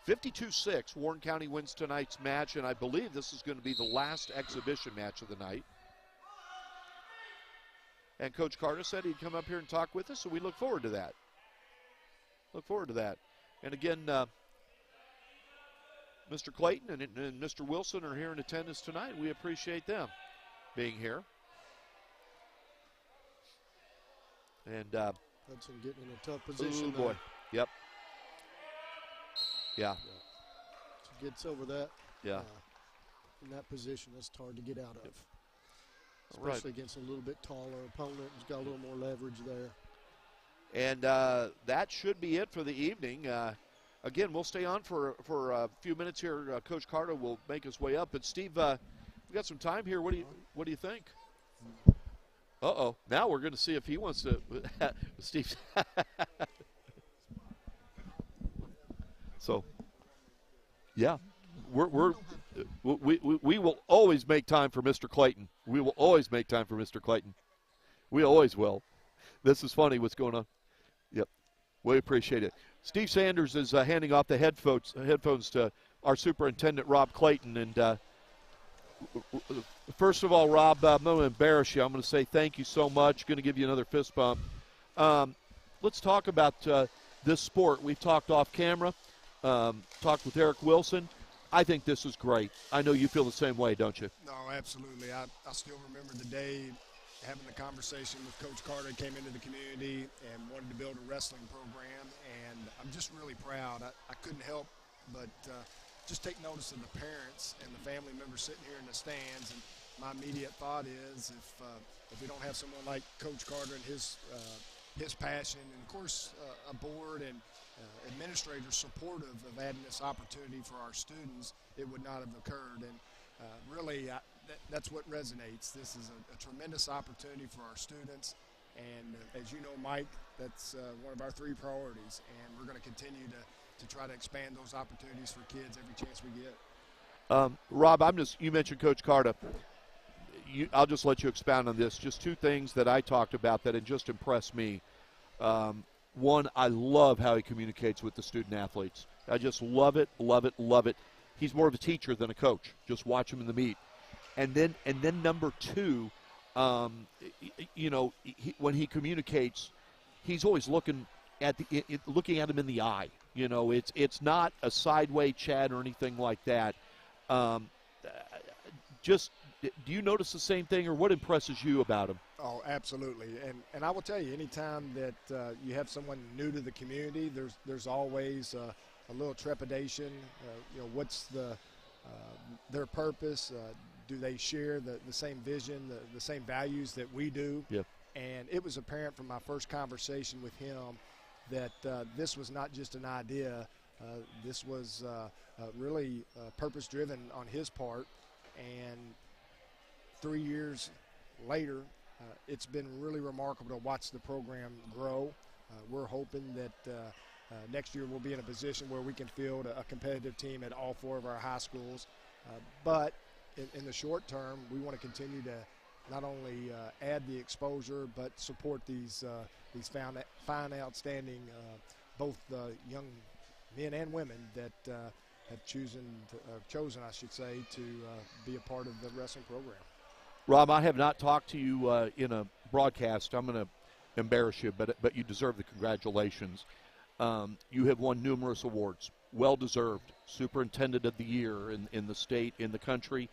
[SPEAKER 1] 52-6, Warren County wins tonight's match, and I believe this is going to be the last exhibition match of the night. And Coach Carter said he'd come up here and talk with us, so we look forward to that. And again, Mr. Clayton and Mr. Wilson are here in attendance tonight. We appreciate them being here. And
[SPEAKER 2] Hudson getting in a tough position.
[SPEAKER 1] Oh, boy. Yep. Yeah.
[SPEAKER 2] He gets over that.
[SPEAKER 1] Yeah.
[SPEAKER 2] In that position, that's hard to get out of.
[SPEAKER 1] Yep.
[SPEAKER 2] Especially against a little bit taller opponent who's got a little more leverage there.
[SPEAKER 1] And that should be it for the evening. Again, we'll stay on for a few minutes here. Coach Carter will make his way up. But Steve, we got some time here. What do you think? Uh-oh. Now we're going to see if he wants to. Steve. So, yeah, we will always make time for Mr. Clayton. We will always make time for Mr. Clayton. We always will. This is funny what's going on. Yep, we appreciate it. Steve Sanders is handing off the headphones to our superintendent, Rob Clayton. And first of all, Rob, I'm going to embarrass you. I'm going to say thank you so much. Going to give you another fist bump. Let's talk about this sport. We've talked off camera. Talked with Eric Wilson. I think this is great. I know you feel the same way, don't you?
[SPEAKER 4] No, absolutely. I still remember the day having the conversation with Coach Carter, came into the community and wanted to build a wrestling program, and I'm just really proud. I couldn't help but just take notice of the parents and the family members sitting here in the stands, and my immediate thought is if we don't have someone like Coach Carter and his passion, and of course a board and administrators supportive of adding this opportunity for our students, it would not have occurred. And really, that's what resonates. This is a tremendous opportunity for our students. And as you know, Mike, that's one of our 3 priorities. And we're going to continue to try to expand those opportunities for kids every chance we get.
[SPEAKER 1] Rob, you mentioned Coach Carter. I'll just let you expound on this. Just 2 things that I talked about that had just impressed me. One, I love how he communicates with the student athletes. I just love it, love it, love it. He's more of a teacher than a coach. Just watch him in the meet. And then number two, when he communicates, he's always looking at him in the eye. It's not a sideway chat or anything like that. Do you notice the same thing, or what impresses you about him?
[SPEAKER 4] Oh, absolutely. And I will tell you, anytime that you have someone new to the community, there's always a little trepidation. What's their purpose? Do they share the same vision, the same values that we do?
[SPEAKER 1] Yep.
[SPEAKER 4] And it was apparent from my first conversation with him that this was not just an idea. This was really purpose-driven on his part. And 3 years later, it's been really remarkable to watch the program grow. We're hoping that next year we'll be in a position where we can field a competitive team at all 4 of our high schools. But in the short term, we want to continue to not only add the exposure but support these fine, outstanding, both young men and women that have chosen, I should say, to be a part of the wrestling program.
[SPEAKER 1] Rob, I have not talked to you in a broadcast. I'm going to embarrass you, but you deserve the congratulations. You have won numerous awards, well-deserved. Superintendent of the Year in the state, in the country.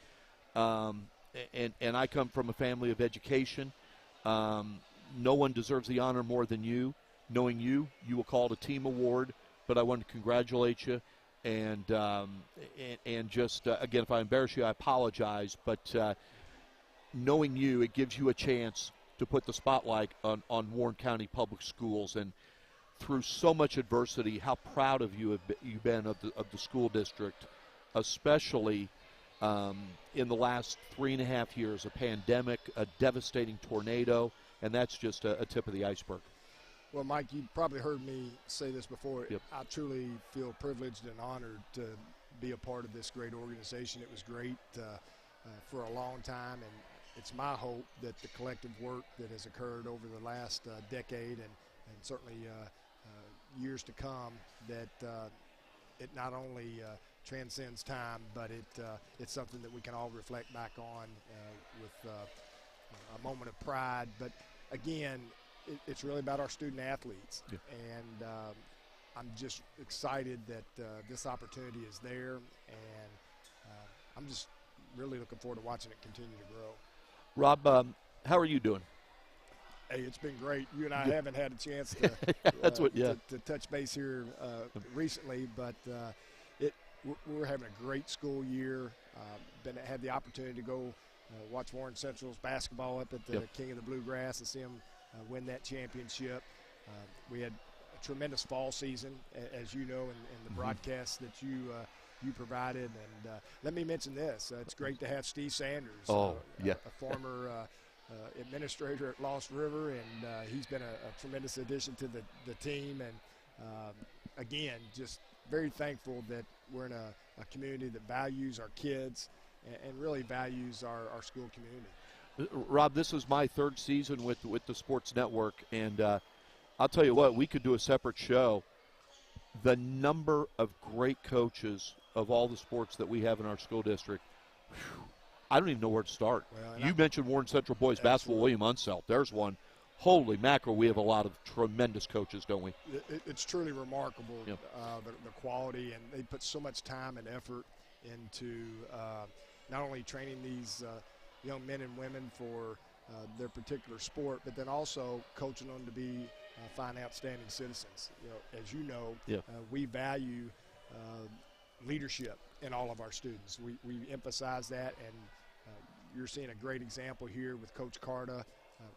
[SPEAKER 1] And I come from a family of education. No one deserves the honor more than you. Knowing you will call it a team award, but I want to congratulate you. And just, again, if I embarrass you, I apologize. But knowing you, it gives you a chance to put the spotlight on Warren County Public Schools. And through so much adversity, how proud of you've been of the school district, especially in the last 3.5 years, a pandemic, a devastating tornado, and that's just a tip of the iceberg.
[SPEAKER 4] Well, Mike, you probably heard me say this before.
[SPEAKER 1] Yep.
[SPEAKER 4] I truly feel privileged and honored to be a part of this great organization. It was great for a long time, and it's my hope that the collective work that has occurred over the last decade and certainly years to come, that it not only transcends time, but it's something that we can all reflect back on with a moment of pride. But again, it's really about our student athletes.
[SPEAKER 1] Yeah.
[SPEAKER 4] And I'm just excited that this opportunity is there, and I'm just really looking forward to watching it continue to grow.
[SPEAKER 1] Rob, how are you doing?
[SPEAKER 4] Hey, it's been great. You and I haven't had a chance to, to touch base here recently, but we're having a great school year. Had the opportunity to go watch Warren Central's basketball up at the King of the Bluegrass and see them win that championship. We had a tremendous fall season, as you know, in the broadcast that you provided. And let me mention this. It's great to have Steve Sanders, a former administrator at Lost River, and he's been a tremendous addition to the team. And, again, just very thankful that we're in a community that values our kids and really values our school community.
[SPEAKER 1] Rob, this is my 3rd season with the Sports Network, and I'll tell you what, we could do a separate show. The number of great coaches of all the sports that we have in our school district, I don't even know where to start. Well, you mentioned Warren Central boys basketball, William Unseld. There's one. Holy mackerel, we have a lot of tremendous coaches, don't we?
[SPEAKER 4] It's truly remarkable, the quality, and they put so much time and effort into not only training these young men and women for their particular sport, but then also coaching them to be fine, outstanding citizens. As you know, we value leadership in all of our students. We emphasize that, and you're seeing a great example here with Coach Carter.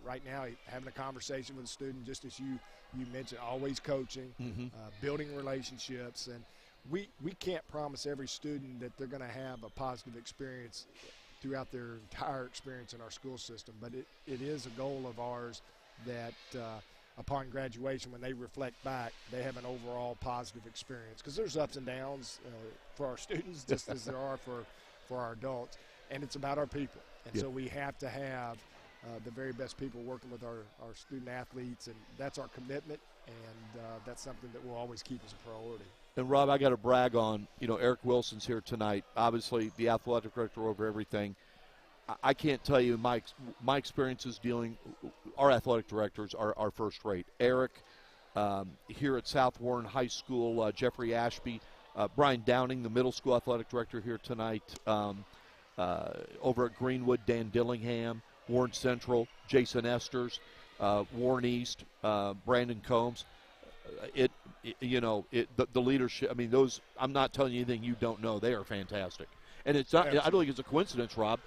[SPEAKER 4] Right now, having a conversation with a student, just as you mentioned, always coaching, building relationships. And we can't promise every student that they're going to have a positive experience throughout their entire experience in our school system. But it is a goal of ours that upon graduation, when they reflect back, they have an overall positive experience. Because there's ups and downs for our students, just as there are for our adults. And it's about our people. And so we have to have the very best people working with our student athletes, and that's our commitment, and that's something that will always keep as a priority.
[SPEAKER 1] And, Rob, I got to brag on, Eric Wilson's here tonight, obviously the athletic director over everything. I can't tell you my experiences dealing – our athletic directors are first rate. Eric here at South Warren High School, Jeffrey Ashby, Brian Downing, the middle school athletic director here tonight, over at Greenwood, Dan Dillingham, Warren Central, Jason Esters, Warren East, Brandon Combs. The leadership, I mean, those, I'm not telling you anything you don't know. They are fantastic. And it's not, I don't think it's a coincidence, Rob.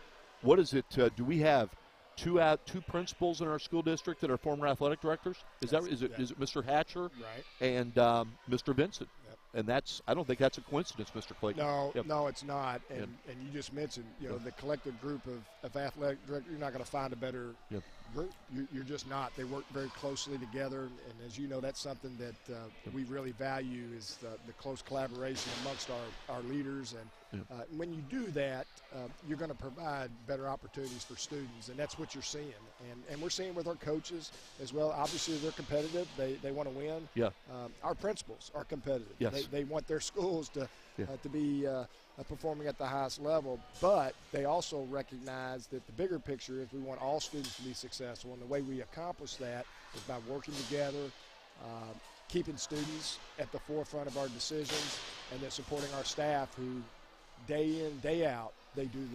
[SPEAKER 1] What is it? Do we have two principals in our school district that are former athletic directors? Is it Mr. Hatcher
[SPEAKER 4] right.
[SPEAKER 1] and Mr. Vincent? Yep. And I don't think that's a coincidence, Mr. Clayton.
[SPEAKER 4] No, it's not. And you just mentioned, the collective group of athletic directors. You're not going to find a better group. You're just not. They work very closely together, and as you know, that's something that we really value is the close collaboration amongst our leaders. And when you do that, you're going to provide better opportunities for students, and that's what you're seeing. And we're seeing with our coaches as well. Obviously, they're competitive. They want to win.
[SPEAKER 1] Yeah.
[SPEAKER 4] Our principals are competitive.
[SPEAKER 1] Yes.
[SPEAKER 4] They want their schools to be performing at the highest level, but they also recognize that the bigger picture is we want all students to be successful, and the way we accomplish that is by working together, keeping students at the forefront of our decisions, and then supporting our staff who day in, day out, they do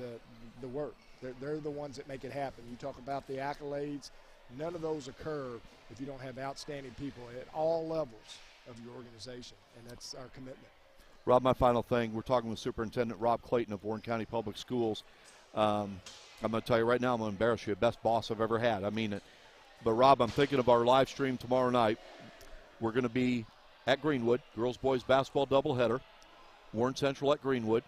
[SPEAKER 4] the work. They're the ones that make it happen. You talk about the accolades, none of those occur if you don't have outstanding people at all levels of your organization, and that's our commitment.
[SPEAKER 1] Rob, my final thing, we're talking with Superintendent Rob Clayton of Warren County Public Schools. I'm going to tell you right now, I'm going to embarrass you, best boss I've ever had. I mean it. But, Rob, I'm thinking of our live stream tomorrow night. We're going to be at Greenwood, girls-boys basketball doubleheader, Warren Central at Greenwood.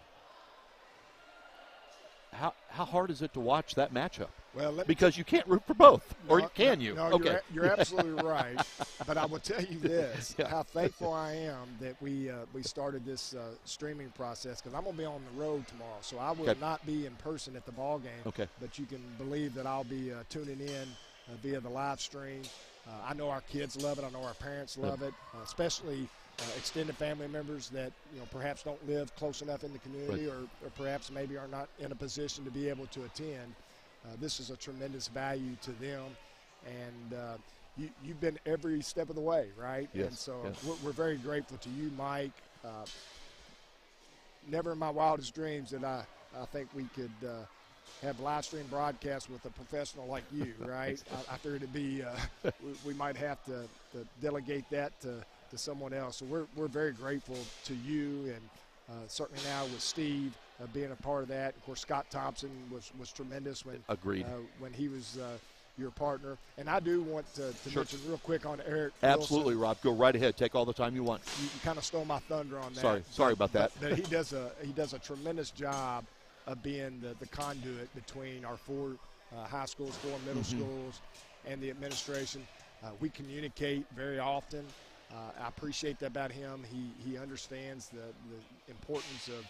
[SPEAKER 1] How hard is it to watch that matchup?
[SPEAKER 4] Well,
[SPEAKER 1] because you can't root for both, or can you?
[SPEAKER 4] No,
[SPEAKER 1] okay.
[SPEAKER 4] You're absolutely right. But I will tell you this, how thankful I am that we started this streaming process, because I'm going to be on the road tomorrow, so I will not be in person at the ball game.
[SPEAKER 1] Okay.
[SPEAKER 4] But you can believe that I'll be tuning in via the live stream. I know our kids love it. I know our parents love it, especially extended family members that perhaps don't live close enough in the community, or perhaps maybe are not in a position to be able to attend. This is a tremendous value to them, and you've been every step of the way, right?
[SPEAKER 1] Yes.
[SPEAKER 4] And so we're very grateful to you, Mike. Never in my wildest dreams that I think we could have live stream broadcasts with a professional like you, right? I figured it'd be we might have to delegate that to someone else. So we're very grateful to you, and certainly now with Steve being a part of that. Of course, Scott Thompson was tremendous when he was your partner. And I do want to mention real quick on Eric
[SPEAKER 1] Absolutely,
[SPEAKER 4] Wilson.
[SPEAKER 1] Rob. Go right ahead. Take all the time you want.
[SPEAKER 4] You kind of stole my thunder on that.
[SPEAKER 1] Sorry about that.
[SPEAKER 4] But he does a tremendous job of being the conduit between our four high schools, four middle schools, and the administration. We communicate very often. I appreciate that about him. He understands the importance of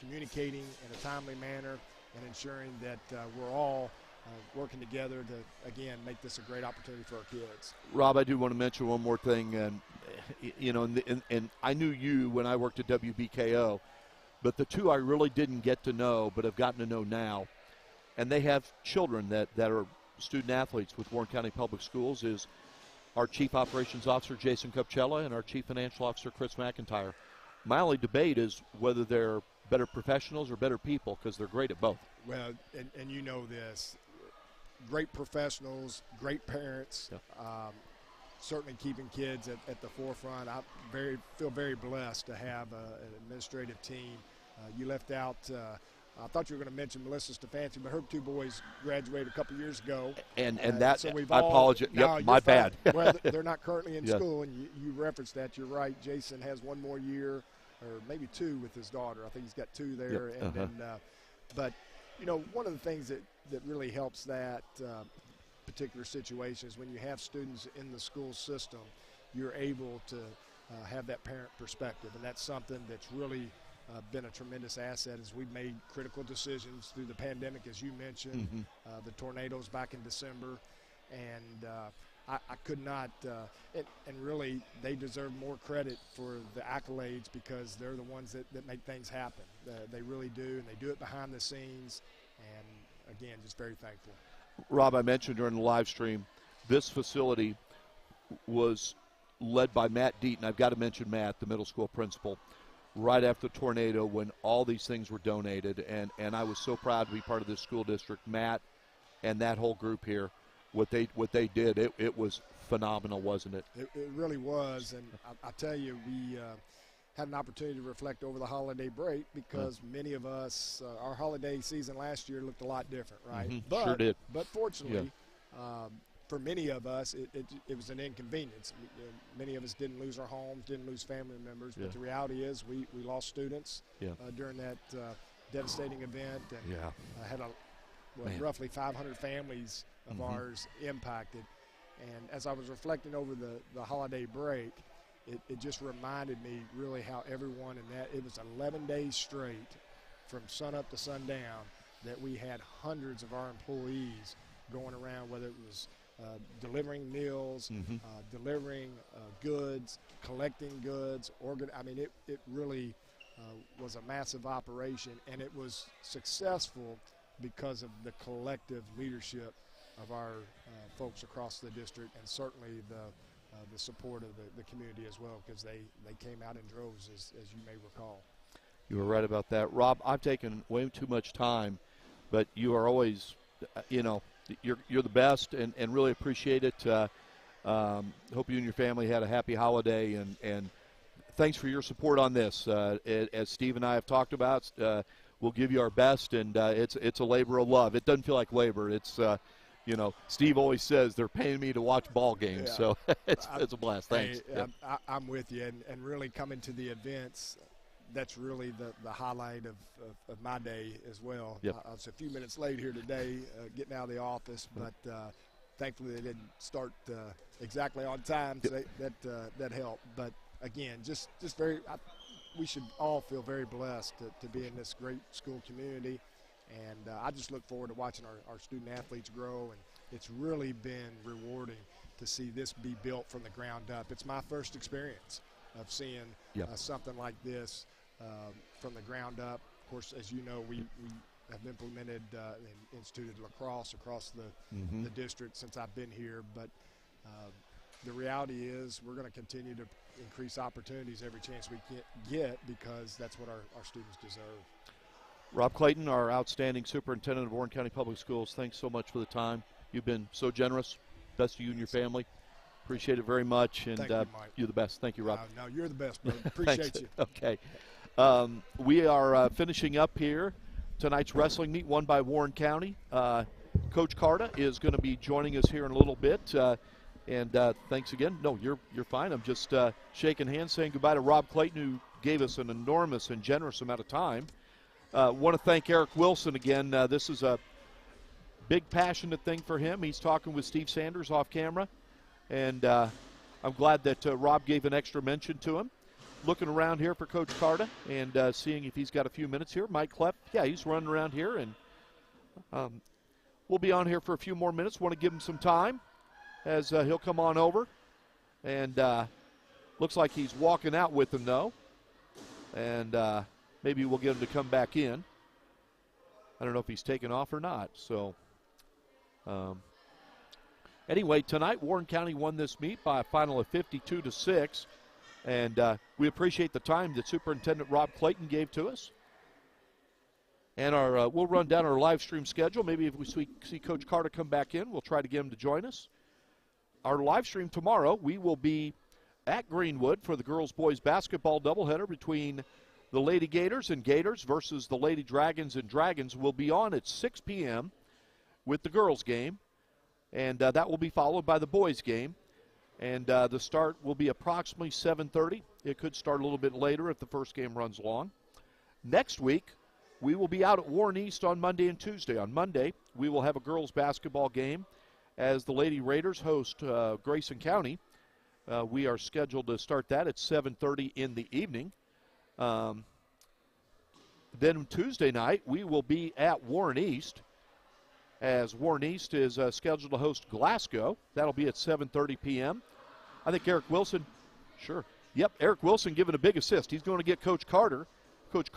[SPEAKER 4] communicating in a timely manner and ensuring that we're all working together to, again, make this a great opportunity for our kids.
[SPEAKER 1] Rob, I do want to mention one more thing. And, and I knew you when I worked at WBKO, but the two I really didn't get to know but have gotten to know now, and they have children that are student athletes with Warren County Public Schools, is our Chief Operations Officer, Jason Cupcella, and our Chief Financial Officer, Chris McIntyre. My only debate is whether they're better professionals or better people, because they're great at both.
[SPEAKER 4] Well, and you know this, great professionals, great parents, certainly keeping kids at the forefront. I feel very blessed to have an administrative team. You left out I thought you were going to mention Melissa Stefanski, but her two boys graduated a couple years ago.
[SPEAKER 1] And that, so I apologize. Yep, my bad.
[SPEAKER 4] Well, they're not currently in school, and you referenced that. You're right. Jason has one more year, or maybe two, with his daughter. I think he's got two there.
[SPEAKER 1] Yep.
[SPEAKER 4] But, one of the things that really helps that particular situation is when you have students in the school system, you're able to have that parent perspective, and that's something that's really been a tremendous asset as we've made critical decisions through the pandemic, as you mentioned, the tornadoes back in December, and I could not, and really they deserve more credit for the accolades because they're the ones that make things happen. They really do, and they do it behind the scenes, and again, just very thankful.
[SPEAKER 1] Rob, I mentioned during the live stream, this facility was led by Matt Deaton. I've got to mention Matt, the middle school principal, right after the tornado when all these things were donated, and I was so proud to be part of this school district. Matt and that whole group here, what they did, it was phenomenal, wasn't it?
[SPEAKER 4] It really was, and I tell you, we had an opportunity to reflect over the holiday break because many of us, our holiday season last year looked a lot different, right? But,
[SPEAKER 1] sure did.
[SPEAKER 4] But fortunately, for many of us, it was an inconvenience. Many of us didn't lose our homes, didn't lose family members, but the reality is we lost students during that devastating event, and had roughly 500 families of ours impacted. And as I was reflecting over the holiday break, it just reminded me really how everyone in that, it was 11 days straight from sun up to sundown that we had hundreds of our employees going around, whether it was delivering meals, delivering goods, collecting goods, it really was a massive operation, and it was successful because of the collective leadership of our folks across the district, and certainly the support of the community as well, because they came out in droves, as you may recall.
[SPEAKER 1] You were right about that. Rob, I've taken way too much time, but you are always, you're the best, and really appreciate it. Hope you and your family had a happy holiday, and thanks for your support on this. As Steve and I have talked about, we'll give you our best, and it's a labor of love. It doesn't feel like labor. It's Steve always says they're paying me to watch ball games, so it's a blast. Thanks.
[SPEAKER 4] Hey, I'm with you, and really coming to the events, that's really the highlight of my day as well. I was a few minutes late here today getting out of the office, but thankfully they didn't start exactly on time, so that helped. But again, just we should all feel very blessed to be in this great school community, and I just look forward to watching our student athletes grow, and it's really been rewarding to see this be built from the ground up. It's my first experience of seeing something like this from the ground up. Of course, as you know, we have implemented and instituted lacrosse across the district since I've been here, but the reality is we're going to continue to increase opportunities every chance we get because that's what our students deserve.
[SPEAKER 1] Rob Clayton, our outstanding superintendent of Warren County Public Schools, thanks so much for the time. You've been so generous. Best to you and your family. Appreciate it very much, and you're the best. Thank you, Rob.
[SPEAKER 4] No, you're the best, brother. Appreciate you.
[SPEAKER 1] Okay. We are finishing up here tonight's wrestling meet won by Warren County. Coach Carta is going to be joining us here in a little bit. And thanks again. No, you're fine. I'm just shaking hands, saying goodbye to Rob Clayton, who gave us an enormous and generous amount of time. Want to thank Eric Wilson again. This is a big, passionate thing for him. He's talking with Steve Sanders off camera. And I'm glad that Rob gave an extra mention to him. Looking around here for Coach Carta and seeing if he's got a few minutes here. Mike Cleff, he's running around here. And we'll be on here for a few more minutes. Want to give him some time as he'll come on over. And looks like he's walking out with them, though. And maybe we'll get him to come back in. I don't know if he's taken off or not. So, anyway, tonight Warren County won this meet by a final of 52-6. And we appreciate the time that Superintendent Rob Clayton gave to us. And we'll run down our live stream schedule. Maybe if we see Coach Carter come back in, we'll try to get him to join us. Our live stream tomorrow, we will be at Greenwood for the girls-boys basketball doubleheader between the Lady Gators and Gators versus the Lady Dragons and Dragons. Will be on at 6 p.m. with the girls' game. And that will be followed by the boys' game. And the start will be approximately 7:30. It could start a little bit later if the first game runs long. Next week, we will be out at Warren East on Monday and Tuesday. On Monday, we will have a girls' basketball game as the Lady Raiders host Grayson County. We are scheduled to start that at 7:30 in the evening. Then Tuesday night, we will be at Warren East, as Warren East is scheduled to host Glasgow. That'll be at 7:30 p.m. I think Eric Wilson, sure. Yep, Eric Wilson giving a big assist. He's going to get Coach Carter, Thomas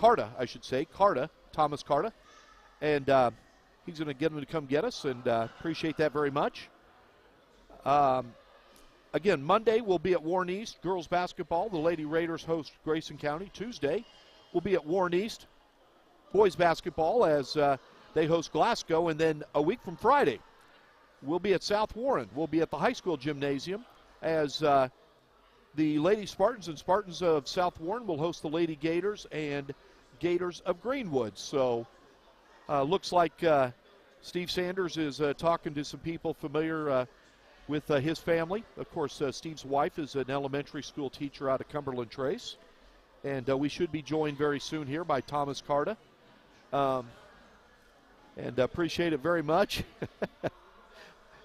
[SPEAKER 1] Carter, and he's going to get him to come get us, and appreciate that very much. Again, Monday we'll be at Warren East, girls basketball. The Lady Raiders host Grayson County. Tuesday we'll be at Warren East, boys basketball, as they host Glasgow. And then a week from Friday, we'll be at South Warren. We'll be at the high school gymnasium, as the Lady Spartans and Spartans of South Warren will host the Lady Gators and Gators of Greenwood. So looks like Steve Sanders is talking to some people familiar with his family. Of course, Steve's wife is an elementary school teacher out of Cumberland Trace. And we should be joined very soon here by Thomas Carta. And appreciate it very much.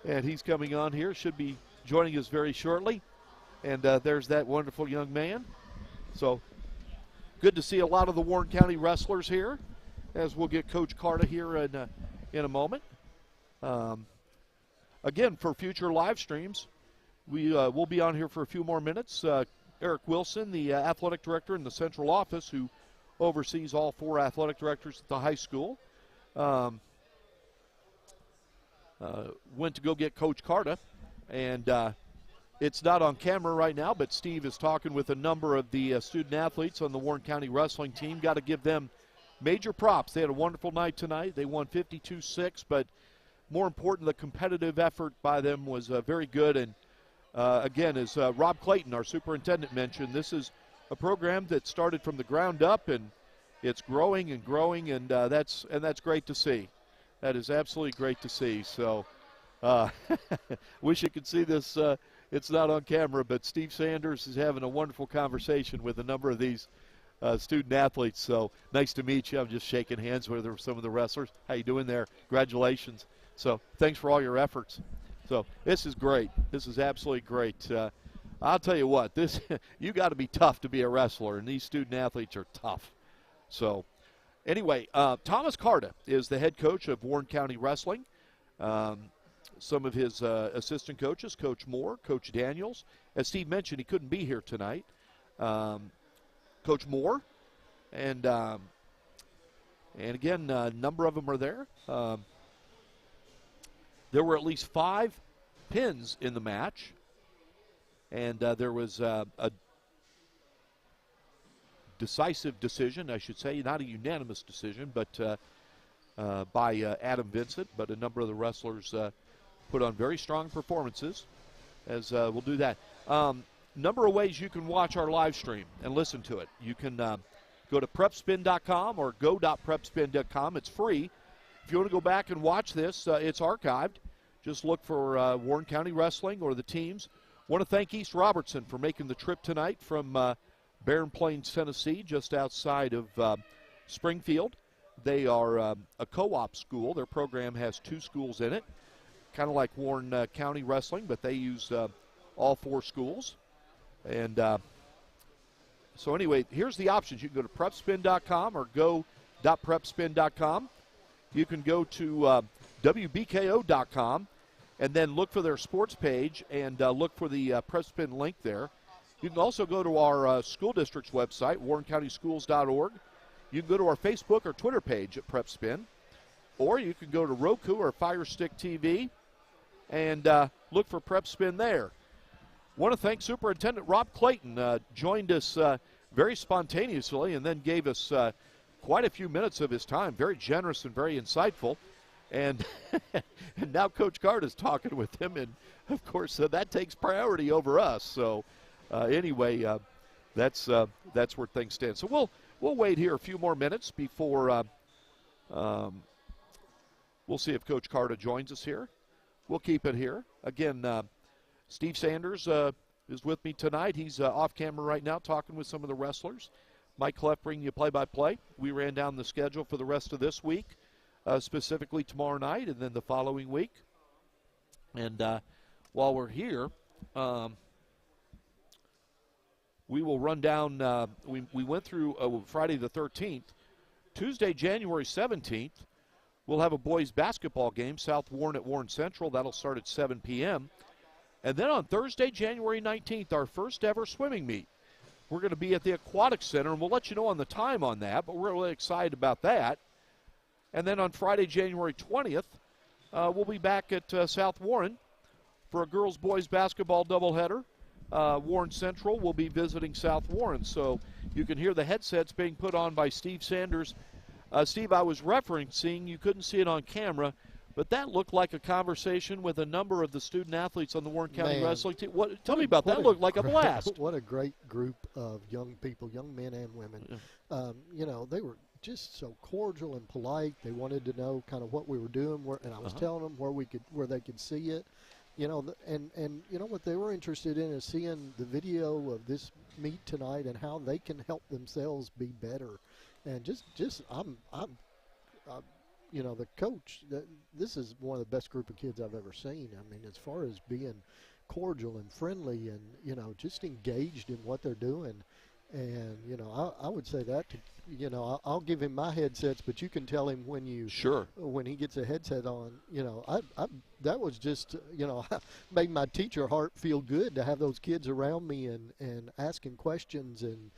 [SPEAKER 1] And he's coming on here, should be joining us very shortly. And there's that wonderful young man. So good to see a lot of the Warren County wrestlers here, as we'll get Coach Carta here in a moment. Again, for future live streams, we'll be on here for a few more minutes. Eric Wilson, the athletic director in the central office, who oversees all 4 athletic directors at the high school, went to go get Coach Carta, and it's not on camera right now, but Steve is talking with a number of the student athletes on the Warren County wrestling team. Got to give them major props. They had a wonderful night tonight. They won 52-6, but more important, the competitive effort by them was very good. And again, as Rob Clayton, our superintendent, mentioned, this is a program that started from the ground up, and it's growing and growing, and that's great to see. That is absolutely great to see. So wish you could see this. It's not on camera, but Steve Sanders is having a wonderful conversation with a number of these student athletes. So nice to meet you. I'm just shaking hands with some of the wrestlers. How you doing there? Congratulations. So thanks for all your efforts. So this is great. This is absolutely great. I'll tell you what, you got to be tough to be a wrestler, and these student athletes are tough. So anyway, Thomas Carta is the head coach of Warren County Wrestling. Some of his assistant coaches, Coach Moore, Coach Daniels. As Steve mentioned, he couldn't be here tonight. Coach Moore, and again, a number of them are there. There were at least 5 pins in the match, and there was a decisive decision, I should say, not a unanimous decision, but by Adam Vincent. But a number of the wrestlers put on very strong performances, as we'll do that. Number of ways you can watch our live stream and listen to it. You can go to prepspin.com or go.prepspin.com. It's free. If you want to go back and watch this, it's archived. Just look for Warren County Wrestling or the teams. Want to thank East Robertson for making the trip tonight from Barren Plains, Tennessee, just outside of Springfield. They are a co-op school. Their program has 2 schools in it, kind of like Warren County Wrestling, but they use all 4 schools. And so anyway, here's the options. You can go to prepspin.com or go.prepspin.com. You can go to WBKO.com and then look for their sports page and look for the PrepSpin link there. You can also go to our school district's website, warrencountyschools.org. You can go to our Facebook or Twitter page at PrepSpin, or you can go to Roku or Fire Stick TV and look for PrepSpin there. Want to thank Superintendent Rob Clayton. Joined us very spontaneously and then gave us quite a few minutes of his time. Very generous and very insightful. And, and now Coach Card is talking with him, and, of course, that takes priority over us. So, anyway, that's where things stand. So we'll wait here a few more minutes before we'll see if Coach Carta joins us here. We'll keep it here. Again, Steve Sanders is with me tonight. He's off camera right now talking with some of the wrestlers. Mike Cleff bringing you play-by-play. We ran down the schedule for the rest of this week, specifically tomorrow night and then the following week. And while we're here, we will run down. We went through Friday the 13th. Tuesday, January 17th, we'll have a boys basketball game, South Warren at Warren Central. That'll start at 7 p.m. And then on Thursday, January 19th, our first ever swimming meet. We're going to be at the Aquatic Center, and we'll let you know on the time on that, but we're really excited about that. And then on Friday, January 20th, we'll be back at South Warren for a girls-boys basketball doubleheader. Warren Central will be visiting South Warren, so you can hear the headsets being put on by Steve Sanders. Steve, I was referencing, you couldn't see it on camera, but that looked like a conversation with a number of the student athletes on the Warren County wrestling team. Tell me about that. It looked like a blast.
[SPEAKER 2] What a great group of young people, young men and women. Yeah. They were just so cordial and polite. They wanted to know kind of what we were doing, and I was telling them where they could see it. And you know what they were interested in is seeing the video of this meet tonight and how they can help themselves be better. And I'm the coach. This is one of the best group of kids I've ever seen. I mean, as far as being cordial and friendly and just engaged in what they're doing. And I would say that I'll give him my headsets, but you can tell him when he gets a headset on. That was just made my teacher heart feel good to have those kids around me and asking questions and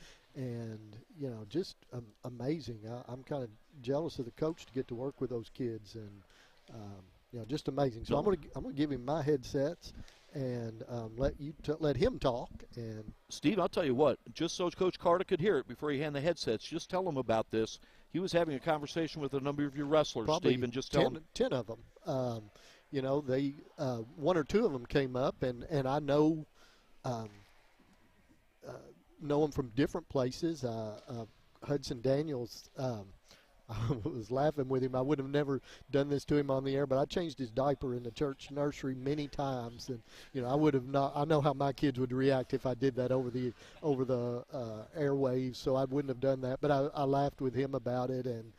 [SPEAKER 2] just amazing. I'm kind of jealous of the coach to get to work with those kids and just amazing. So I'm gonna give him my headsets and let him talk. And
[SPEAKER 1] Steve, I'll tell you what, just so Coach Carter could hear it before you hand the headsets, just tell him about this. He was having a conversation with a number of your wrestlers, Steve, and just tell him.
[SPEAKER 2] 10 of them. They one or two of them came up, and I know them from different places. Hudson Daniels, I was laughing with him. I would have never done this to him on the air, but I changed his diaper in the church nursery many times, and I would have not. I know how my kids would react if I did that over the airwaves, so I wouldn't have done that. But I laughed with him about it, and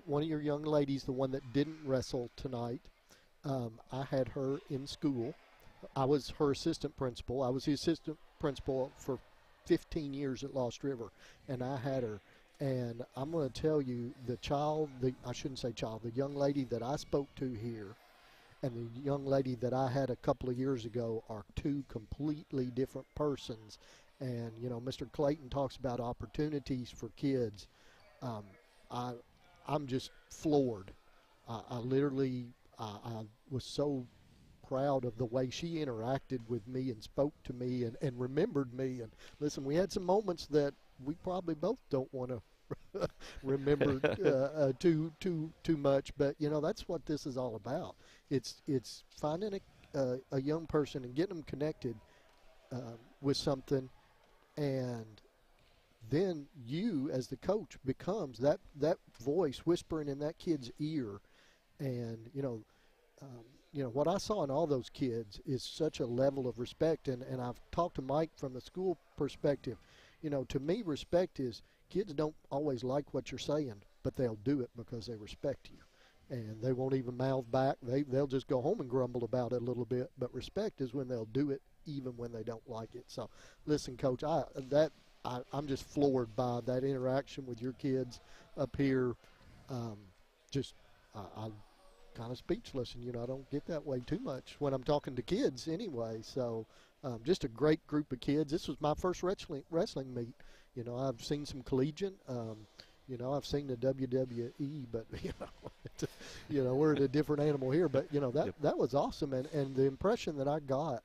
[SPEAKER 2] one of your young ladies, the one that didn't wrestle tonight, I had her in school. I was her assistant principal. I was the assistant principal for 15 years at Lost River, and I had her. And I'm going to tell you, the young lady that I spoke to here and the young lady that I had a couple of years ago are two completely different persons. And, Mr. Clayton talks about opportunities for kids. I'm just floored. I was so proud of the way she interacted with me and spoke to me and remembered me. And listen, we had some moments that we probably both don't want to remember too much, but that's what this is all about. It's finding a young person and getting them connected with something, and then you as the coach becomes that voice whispering in that kid's ear. And what I saw in all those kids is such a level of respect, and I've talked to Mike from the school perspective. To me, respect is kids don't always like what you're saying, but they'll do it because they respect you. And they won't even mouth back. They'll just go home and grumble about it a little bit. But respect is when they'll do it even when they don't like it. So, listen, Coach, I'm just floored by that interaction with your kids up here. I'm kind of speechless, and I don't get that way too much when I'm talking to kids anyway. So just a great group of kids. This was my first wrestling meet. I've seen some collegiate. I've seen the WWE, but we're at a different animal here. But that was awesome, and the impression that I got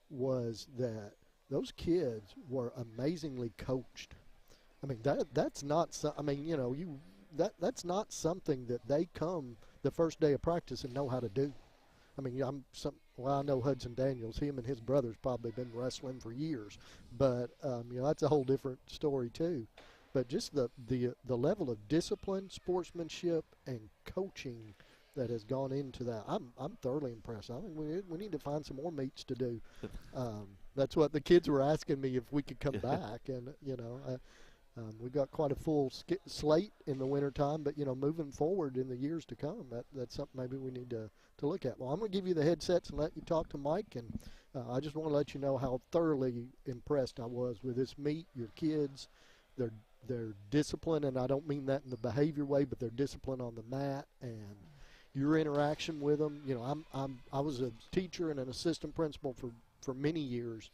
[SPEAKER 2] was that those kids were amazingly coached. I mean that's not. That's not something that they come the first day of practice and know how to do. I mean, I know Hudson Daniels. Him and his brother's probably been wrestling for years, but that's a whole different story too. But just the level of discipline, sportsmanship, and coaching that has gone into that, I'm thoroughly impressed. I think we need to find some more meets to do. That's what the kids were asking me, if we could come back, and we've got quite a full slate in the wintertime, but moving forward in the years to come, that's something maybe we need to look at. Well, I'm going to give you the headsets and let you talk to Mike, and I just want to let you know how thoroughly impressed I was with this meet. Your kids, they're They're disciplined, and I don't mean that in the behavior way, but they're disciplined on the mat and your interaction with them. You know, I was a teacher and an assistant principal for many years,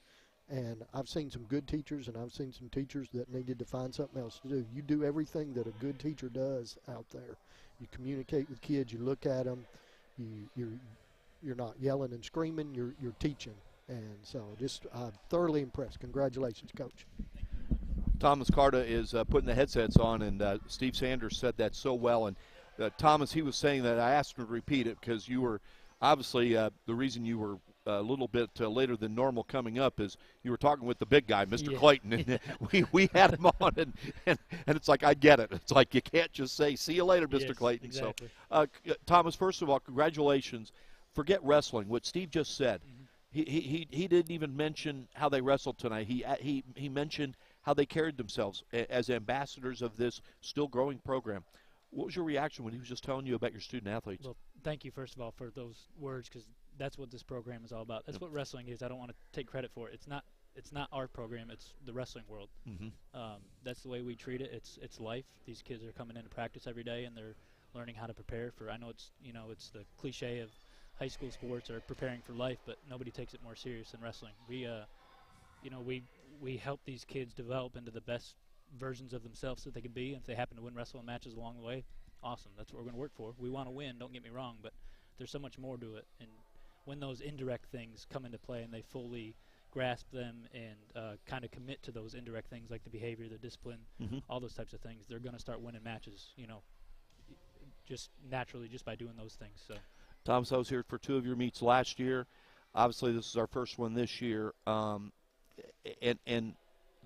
[SPEAKER 2] and I've seen some good teachers, and I've seen some teachers that needed to find something else to do. You do everything that a good teacher does out there. You communicate with kids. You look at them. You're not yelling and screaming. You're teaching, and so just thoroughly impressed. Congratulations, Coach.
[SPEAKER 1] Thomas Carta is putting the headsets on, and Steve Sanders said that so well. And Thomas, he was saying that I asked him to repeat it because you were obviously the reason you were a little bit later than normal coming up is you were talking with the big guy, Mr. Clayton, and we had him on, and it's like, I get it. It's like you can't just say, see you later, Mr.
[SPEAKER 5] Yes,
[SPEAKER 1] Clayton.
[SPEAKER 5] exactly.
[SPEAKER 1] So, Thomas, first of all, congratulations. Forget wrestling. What Steve just said, he didn't even mention how they wrestled tonight. He mentioned how they carried themselves as ambassadors of this still growing program. What was your reaction when he was just telling you about your student athletes?
[SPEAKER 5] Well, thank you, first of all, for those words, because that's what this program is all about. That's what wrestling is. I don't want to take credit for it. It's not our program. It's the wrestling world. That's the way we treat it. It's life. These kids are coming into practice every day, and they're learning how to prepare for. I know it's the cliche of high school sports are preparing for life, but nobody takes it more serious than wrestling. We help these kids develop into the best versions of themselves that they can be. And if they happen to win wrestling matches along the way, awesome. That's what we're going to work for. We want to win, don't get me wrong, but there's so much more to it. And when those indirect things come into play and they fully grasp them and kind of commit to those indirect things like the behavior, the discipline, all those types of things, they're going to start winning matches, just naturally just by doing those things. So,
[SPEAKER 1] Thomas, I was here for 2 of your meets last year. Obviously, this is our first one this year. And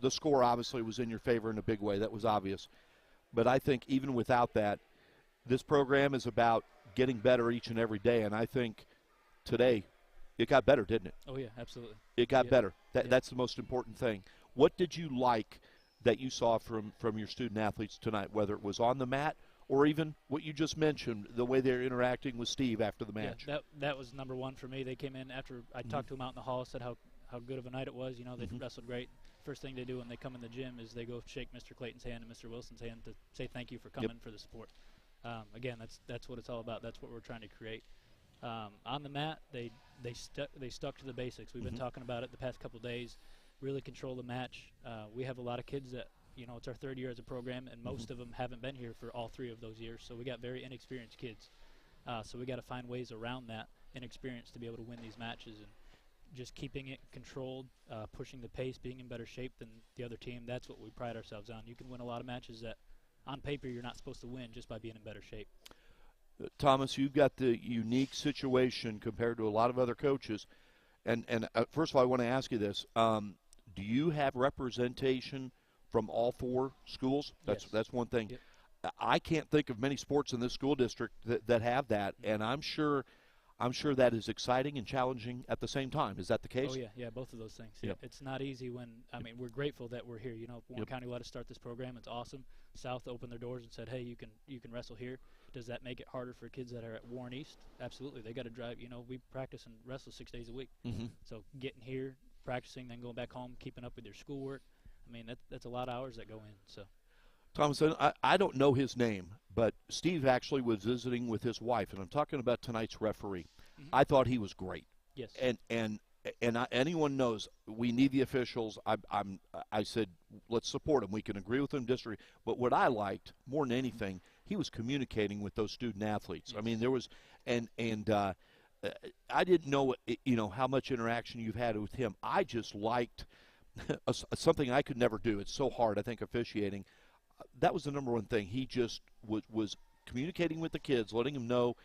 [SPEAKER 1] the score obviously was in your favor in a big way. That was obvious. But I think even without that, this program is about getting better each and every day. And I think today it got better, didn't it?
[SPEAKER 5] Oh, yeah, absolutely.
[SPEAKER 1] It got better. That's the most important thing. What did you like that you saw from your student athletes tonight, whether it was on the mat or even what you just mentioned, the way they're interacting with Steve after the match?
[SPEAKER 5] Yeah, that was number one for me. They came in after I talked to them out in the hall, said how good of a night it was. They wrestled great. First thing they do when they come in the gym is they go shake Mr. Clayton's hand and Mr. Wilson's hand to say thank you for coming for the support. Again, that's what it's all about. That's what we're trying to create. On the mat, they stuck to the basics. We've been talking about it the past couple days. Really control the match. We have a lot of kids that it's our third year as a program, and most of them haven't been here for all 3 of those years. So we got very inexperienced kids. So we got to find ways around that inexperience to be able to win these matches, and just keeping it controlled, pushing the pace, being in better shape than the other team. That's what we pride ourselves on. You can win a lot of matches that on paper you're not supposed to win just by being in better shape.
[SPEAKER 1] Thomas, you've got the unique situation compared to a lot of other coaches. And first of all, I want to ask you this. Do you have representation from all 4 schools? That's one thing. Yep. I can't think of many sports in this school district that have that, and I'm sure that is exciting and challenging at the same time. Is that the case?
[SPEAKER 5] Oh, yeah, both of those things. Yep. It's not easy we're grateful that we're here. Warren County let us start this program. It's awesome. South opened their doors and said, hey, you can wrestle here. Does that make it harder for kids that are at Warren East? Absolutely. They got to drive. We practice and wrestle 6 days a week. So getting here, practicing, then going back home, keeping up with your schoolwork, that's a lot of hours that go in. So,
[SPEAKER 1] Thomas, I don't know his name, but Steve actually was visiting with his wife, and I'm talking about tonight's referee. I thought he was great.
[SPEAKER 5] Yes.
[SPEAKER 1] And anyone knows we need the officials. I said let's support them. We can agree with them, disagree. But what I liked more than anything, he was communicating with those student athletes.
[SPEAKER 5] Yes.
[SPEAKER 1] There was I didn't know how much interaction you've had with him. I just liked something I could never do. It's so hard, I think, officiating. That was the number one thing. He just was communicating with the kids, letting them know.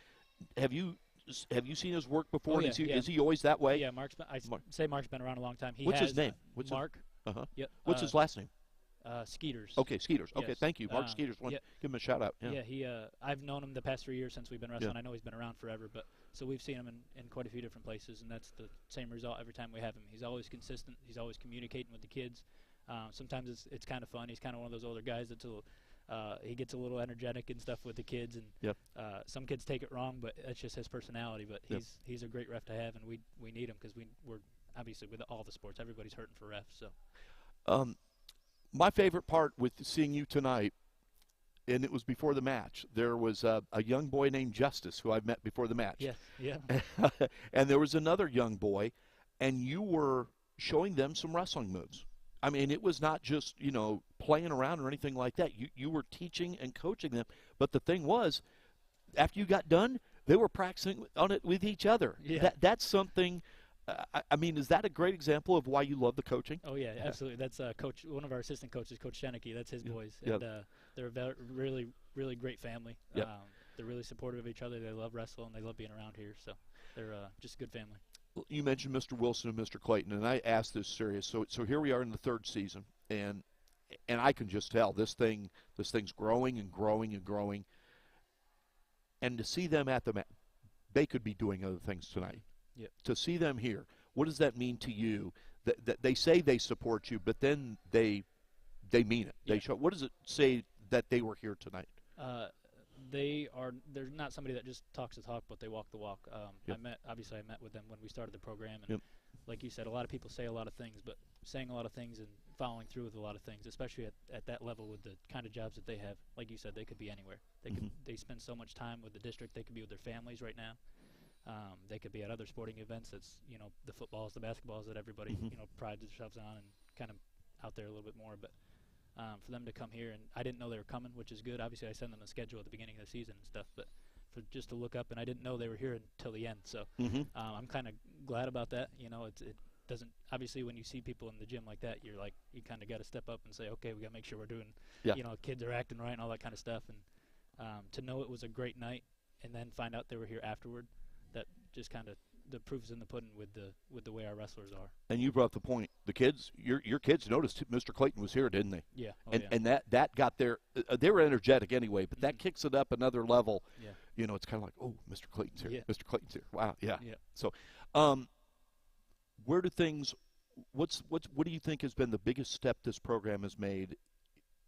[SPEAKER 1] Have you seen his work before?
[SPEAKER 5] Oh, yeah,
[SPEAKER 1] Is he always that way?
[SPEAKER 5] Yeah, Mark's been around a long time.
[SPEAKER 1] What's his name?
[SPEAKER 5] Mark.
[SPEAKER 1] Yep. What's his last name?
[SPEAKER 5] Skeeters.
[SPEAKER 1] Okay, Skeeters. Okay,
[SPEAKER 5] yes.
[SPEAKER 1] thank you. Mark Skeeters. Give him a shout out.
[SPEAKER 5] Yeah, I've known him the past 3 years since we've been wrestling. I know he's been around forever, so we've seen him in quite a few different places, and that's the same result every time we have him. He's always consistent. He's always communicating with the kids. Sometimes it's kind of fun. He's kind of one of those older guys he gets a little energetic and stuff with the kids, and some kids take it wrong, but that's just his personality. But he's a great ref to have, and we need him because we're obviously with all the sports, everybody's hurting for refs. So
[SPEAKER 6] My favorite part with seeing you tonight, and it was before the match, there was a young boy named Justice who I've met before the match.
[SPEAKER 5] Yes, yeah.
[SPEAKER 6] And there was another young boy, and you were showing them some wrestling moves. I mean, it was not just, playing around or anything like that. You were teaching and coaching them. But the thing was, after you got done, they were practicing on it with each other.
[SPEAKER 5] Yeah.
[SPEAKER 6] That's something. I mean, is that a great example of why you love the coaching?
[SPEAKER 5] Oh yeah, absolutely. That's Coach. One of our assistant coaches, Coach Sheneke. That's his boys,
[SPEAKER 6] Yep.
[SPEAKER 5] and they're a really, really great family.
[SPEAKER 6] Yep.
[SPEAKER 5] They're really supportive of each other. They love wrestling. They love being around here. So they're just a good family.
[SPEAKER 6] You mentioned Mr. Wilson and Mr. Clayton, and I asked this serious. So here we are in the third season, and I can just tell this thing's growing and growing and growing. And to see them at the mat, they could be doing other things tonight.
[SPEAKER 5] Yep.
[SPEAKER 6] To see them here, what does that mean to you? That they say they support you, but then they mean it.
[SPEAKER 5] Yeah.
[SPEAKER 6] They show. What does it say that they were here tonight?
[SPEAKER 5] They're not somebody that just talks the talk, but they walk the walk.
[SPEAKER 6] Yep.
[SPEAKER 5] I met with them when we started the program, and
[SPEAKER 6] Yep.
[SPEAKER 5] like you said, a lot of people say a lot of things, but saying a lot of things and following through with a lot of things, especially at that level with the kind of jobs that they have, like you said, they could be anywhere. They spend so much time with the district. They could be with their families right now. They could be at other sporting events. That's the footballs, the basketballs that everybody prides themselves on and kind of out there a little bit more, but. For them to come here, and I didn't know they were coming, which is good. Obviously, I send them the schedule at the beginning of the season and stuff, but for just to look up, and I didn't know they were here until the end. So I'm kind of glad about that. It doesn't obviously when you see people in the gym like that, you kind of got to step up and say, okay, we got to make sure we're doing, kids are acting right and all that kind of stuff. And to know it was a great night, and then find out they were here afterward, that just kind of the proof's in the pudding with the way our wrestlers are.
[SPEAKER 6] And you brought up the point. The kids, your kids noticed Mr. Clayton was here, didn't they?
[SPEAKER 5] Yeah.
[SPEAKER 6] And that got their they were energetic anyway, but that kicks it up another level.
[SPEAKER 5] Yeah.
[SPEAKER 6] It's kind of like, oh, Mr. Clayton's here.
[SPEAKER 5] Yeah.
[SPEAKER 6] Mr. Clayton's here. Wow. Yeah.
[SPEAKER 5] Yeah.
[SPEAKER 6] So, where do things? What do you think has been the biggest step this program has made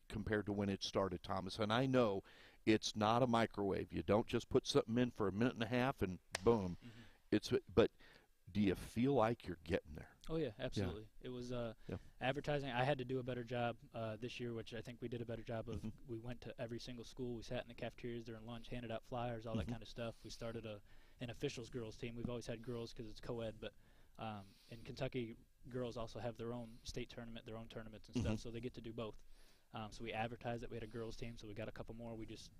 [SPEAKER 6] compared to when it started, Thomas? And I know it's not a microwave. You don't just put something in for a minute and a half and boom. But do you feel like you're getting there?
[SPEAKER 5] Oh yeah, absolutely. Yeah. It was advertising. I had to do a better job this year, which I think we did a better job of. We went to every single school. We sat in the cafeterias during lunch, handed out flyers, all that kind of stuff. We started an officials girls team. We've always had girls because it's co-ed, but in Kentucky, girls also have their own state tournament, their own tournaments and stuff, so they get to do both. So we advertised that we had a girls team, so we got a couple more. We just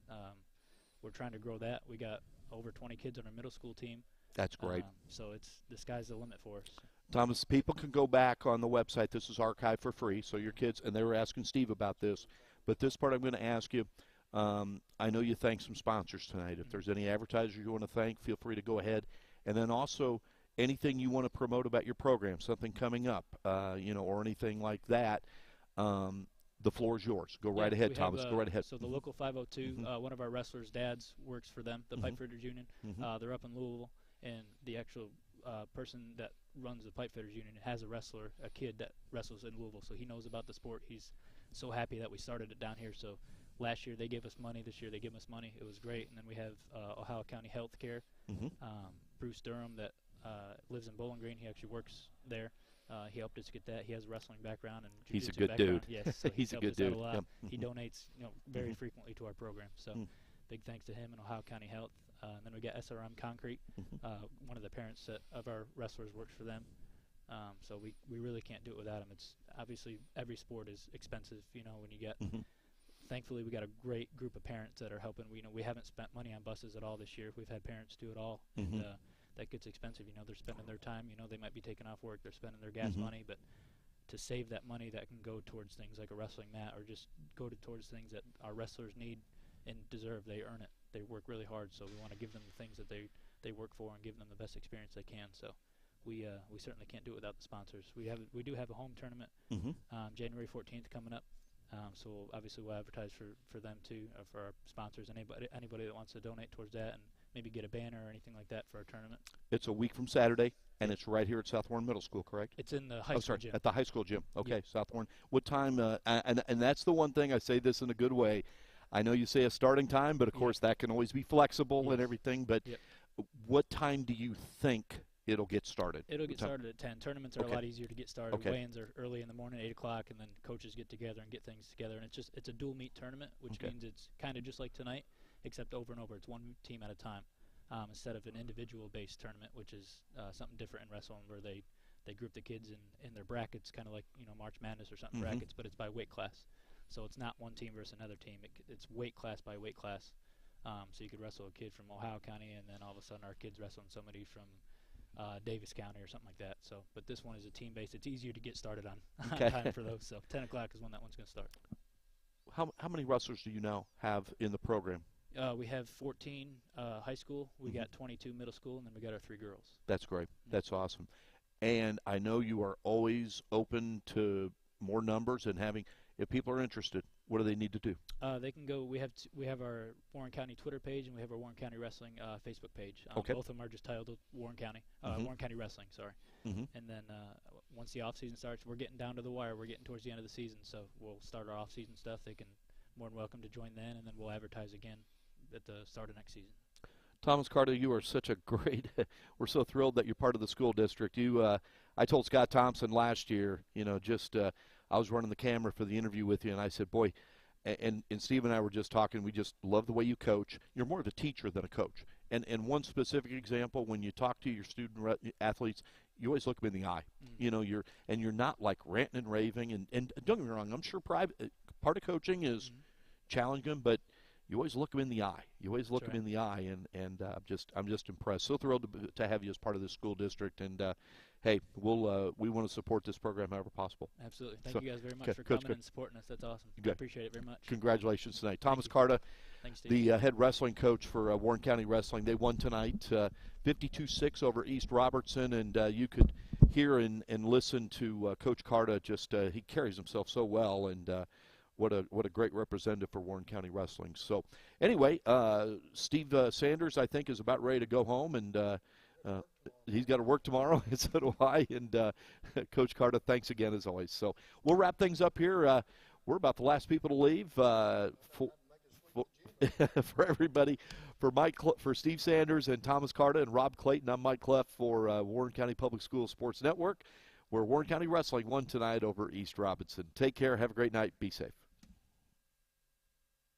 [SPEAKER 5] we're trying to grow that. We got over 20 kids on our middle school team.
[SPEAKER 6] That's great.
[SPEAKER 5] So the sky's the limit for us.
[SPEAKER 6] Thomas, people can go back on the website. This is archived for free, so your kids, and they were asking Steve about this, but this part I'm going to ask you. I know you thanked some sponsors tonight. If there's any advertisers you want to thank, feel free to go ahead. And then also anything you want to promote about your program, something coming up, or anything like that. The floor is yours. Go right ahead, Thomas. Go right ahead.
[SPEAKER 5] So the local 502, one of our wrestlers' dads works for them, the Pipefitters Union. They're up in Louisville, and the actual person that runs the Pipefitters Union has a kid that wrestles in Louisville, so he knows about the sport. He's so happy that we started it down here. So last year they gave us money. This year they give us money. It was great. And then we have Ohio County Health Care. Bruce Durham that lives in Bowling Green. He actually works there. He helped us get that. He has a wrestling background and
[SPEAKER 6] he's a
[SPEAKER 5] jiu-jitsu
[SPEAKER 6] good
[SPEAKER 5] background.
[SPEAKER 6] dude.
[SPEAKER 5] Yes, so
[SPEAKER 6] he's a good dude.
[SPEAKER 5] A lot. He donates, very frequently to our program. So big thanks to him and Ohio County Health. And then we got SRM Concrete. One of the parents of our wrestlers works for them. So we really can't do it without him. It's obviously every sport is expensive. When you get. Thankfully, we got a great group of parents that are helping. We haven't spent money on buses at all this year. We've had parents do it all. And, that gets expensive. They're spending their time. They might be taking off work. They're spending their gas money, but to save that money that can go towards things like a wrestling mat or just go towards things that our wrestlers need and deserve. They earn it. They work really hard, so we want to give them the things that they work for and give them the best experience they can. So we certainly can't do it without the sponsors. We do have a home tournament January 14th coming up. So obviously we'll advertise for them too, for our sponsors. Anybody that wants to donate towards that and maybe get a banner or anything like that for our tournament.
[SPEAKER 6] It's a week from Saturday, and it's right here at South Warren Middle School, correct?
[SPEAKER 5] It's in the high school gym.
[SPEAKER 6] At the high school gym. Okay, South Warren. What time? And that's the one thing, I say this in a good way. I know you say a starting time, but of course that can always be flexible and everything. But what time do you think it'll get started?
[SPEAKER 5] It'll get started at 10. Tournaments are a lot easier to get started.
[SPEAKER 6] Okay.
[SPEAKER 5] Weigh-ins are early in the morning, 8 o'clock, and then coaches get together and get things together. And it's a dual meet tournament, which means it's kind of just like tonight, except over and over. It's one team at a time instead of an individual-based tournament, which is something different in wrestling where they group the kids in their brackets, kind of like March Madness or something brackets, but it's by weight class. So it's not one team versus another team. It's weight class by weight class. So you could wrestle a kid from Ohio County, and then all of a sudden our kid's wrestling somebody from Davis County or something like that. So, but this one is a team-based. It's easier to get started on time for those. So 10 o'clock is when that one's going to start.
[SPEAKER 6] How many wrestlers do you now have in the program?
[SPEAKER 5] We have 14 high school. We got 22 middle school, and then we got our 3 girls. That's
[SPEAKER 6] great. That's awesome. And I know you are always open to more numbers and having. If people are interested, what do they need to do?
[SPEAKER 5] They can go. We have our Warren County Twitter page, and we have our Warren County Wrestling Facebook page. Both of them are just titled Warren County, Warren County Wrestling. Sorry. And then once the off season starts, we're getting down to the wire. We're getting towards the end of the season, so we'll start our off season stuff. They can more than welcome to join then, and then we'll advertise again at the start of next season.
[SPEAKER 6] Thomas Carter, you are such a great. We're so thrilled that you're part of the school district. I told Scott Thompson last year, I was running the camera for the interview with you, and I said, boy, and Steve and I were just talking, we just love the way you coach. You're more of a teacher than a coach. And one specific example, when you talk to your student athletes, you always look them in the eye. You're not like ranting and raving. And don't get me wrong, I'm sure part of coaching is challenging them, but you always look them in the eye. You always look them in the eye, and I'm just impressed. So thrilled to have you as part of this school district, and hey, we want to support this program however possible.
[SPEAKER 5] Absolutely. Thank you guys very much for coming and supporting us. That's awesome. I appreciate it very much.
[SPEAKER 6] Congratulations tonight. Thomas Carter, the head wrestling coach for Warren County Wrestling. They won tonight 52-6 over East Robertson, and you could hear and listen to Coach Carter. He carries himself so well, and what a great representative for Warren County Wrestling. So anyway, Steve Sanders, I think, is about ready to go home, and he's got to work tomorrow, and so do I. And Coach Carter, thanks again as always. So we'll wrap things up here. We're about the last people to leave. For everybody, for Steve Sanders and Thomas Carter and Rob Clayton, I'm Mike Cleff for Warren County Public Schools Sports Network, where Warren County Wrestling won tonight over East Robinson. Take care. Have a great night. Be safe.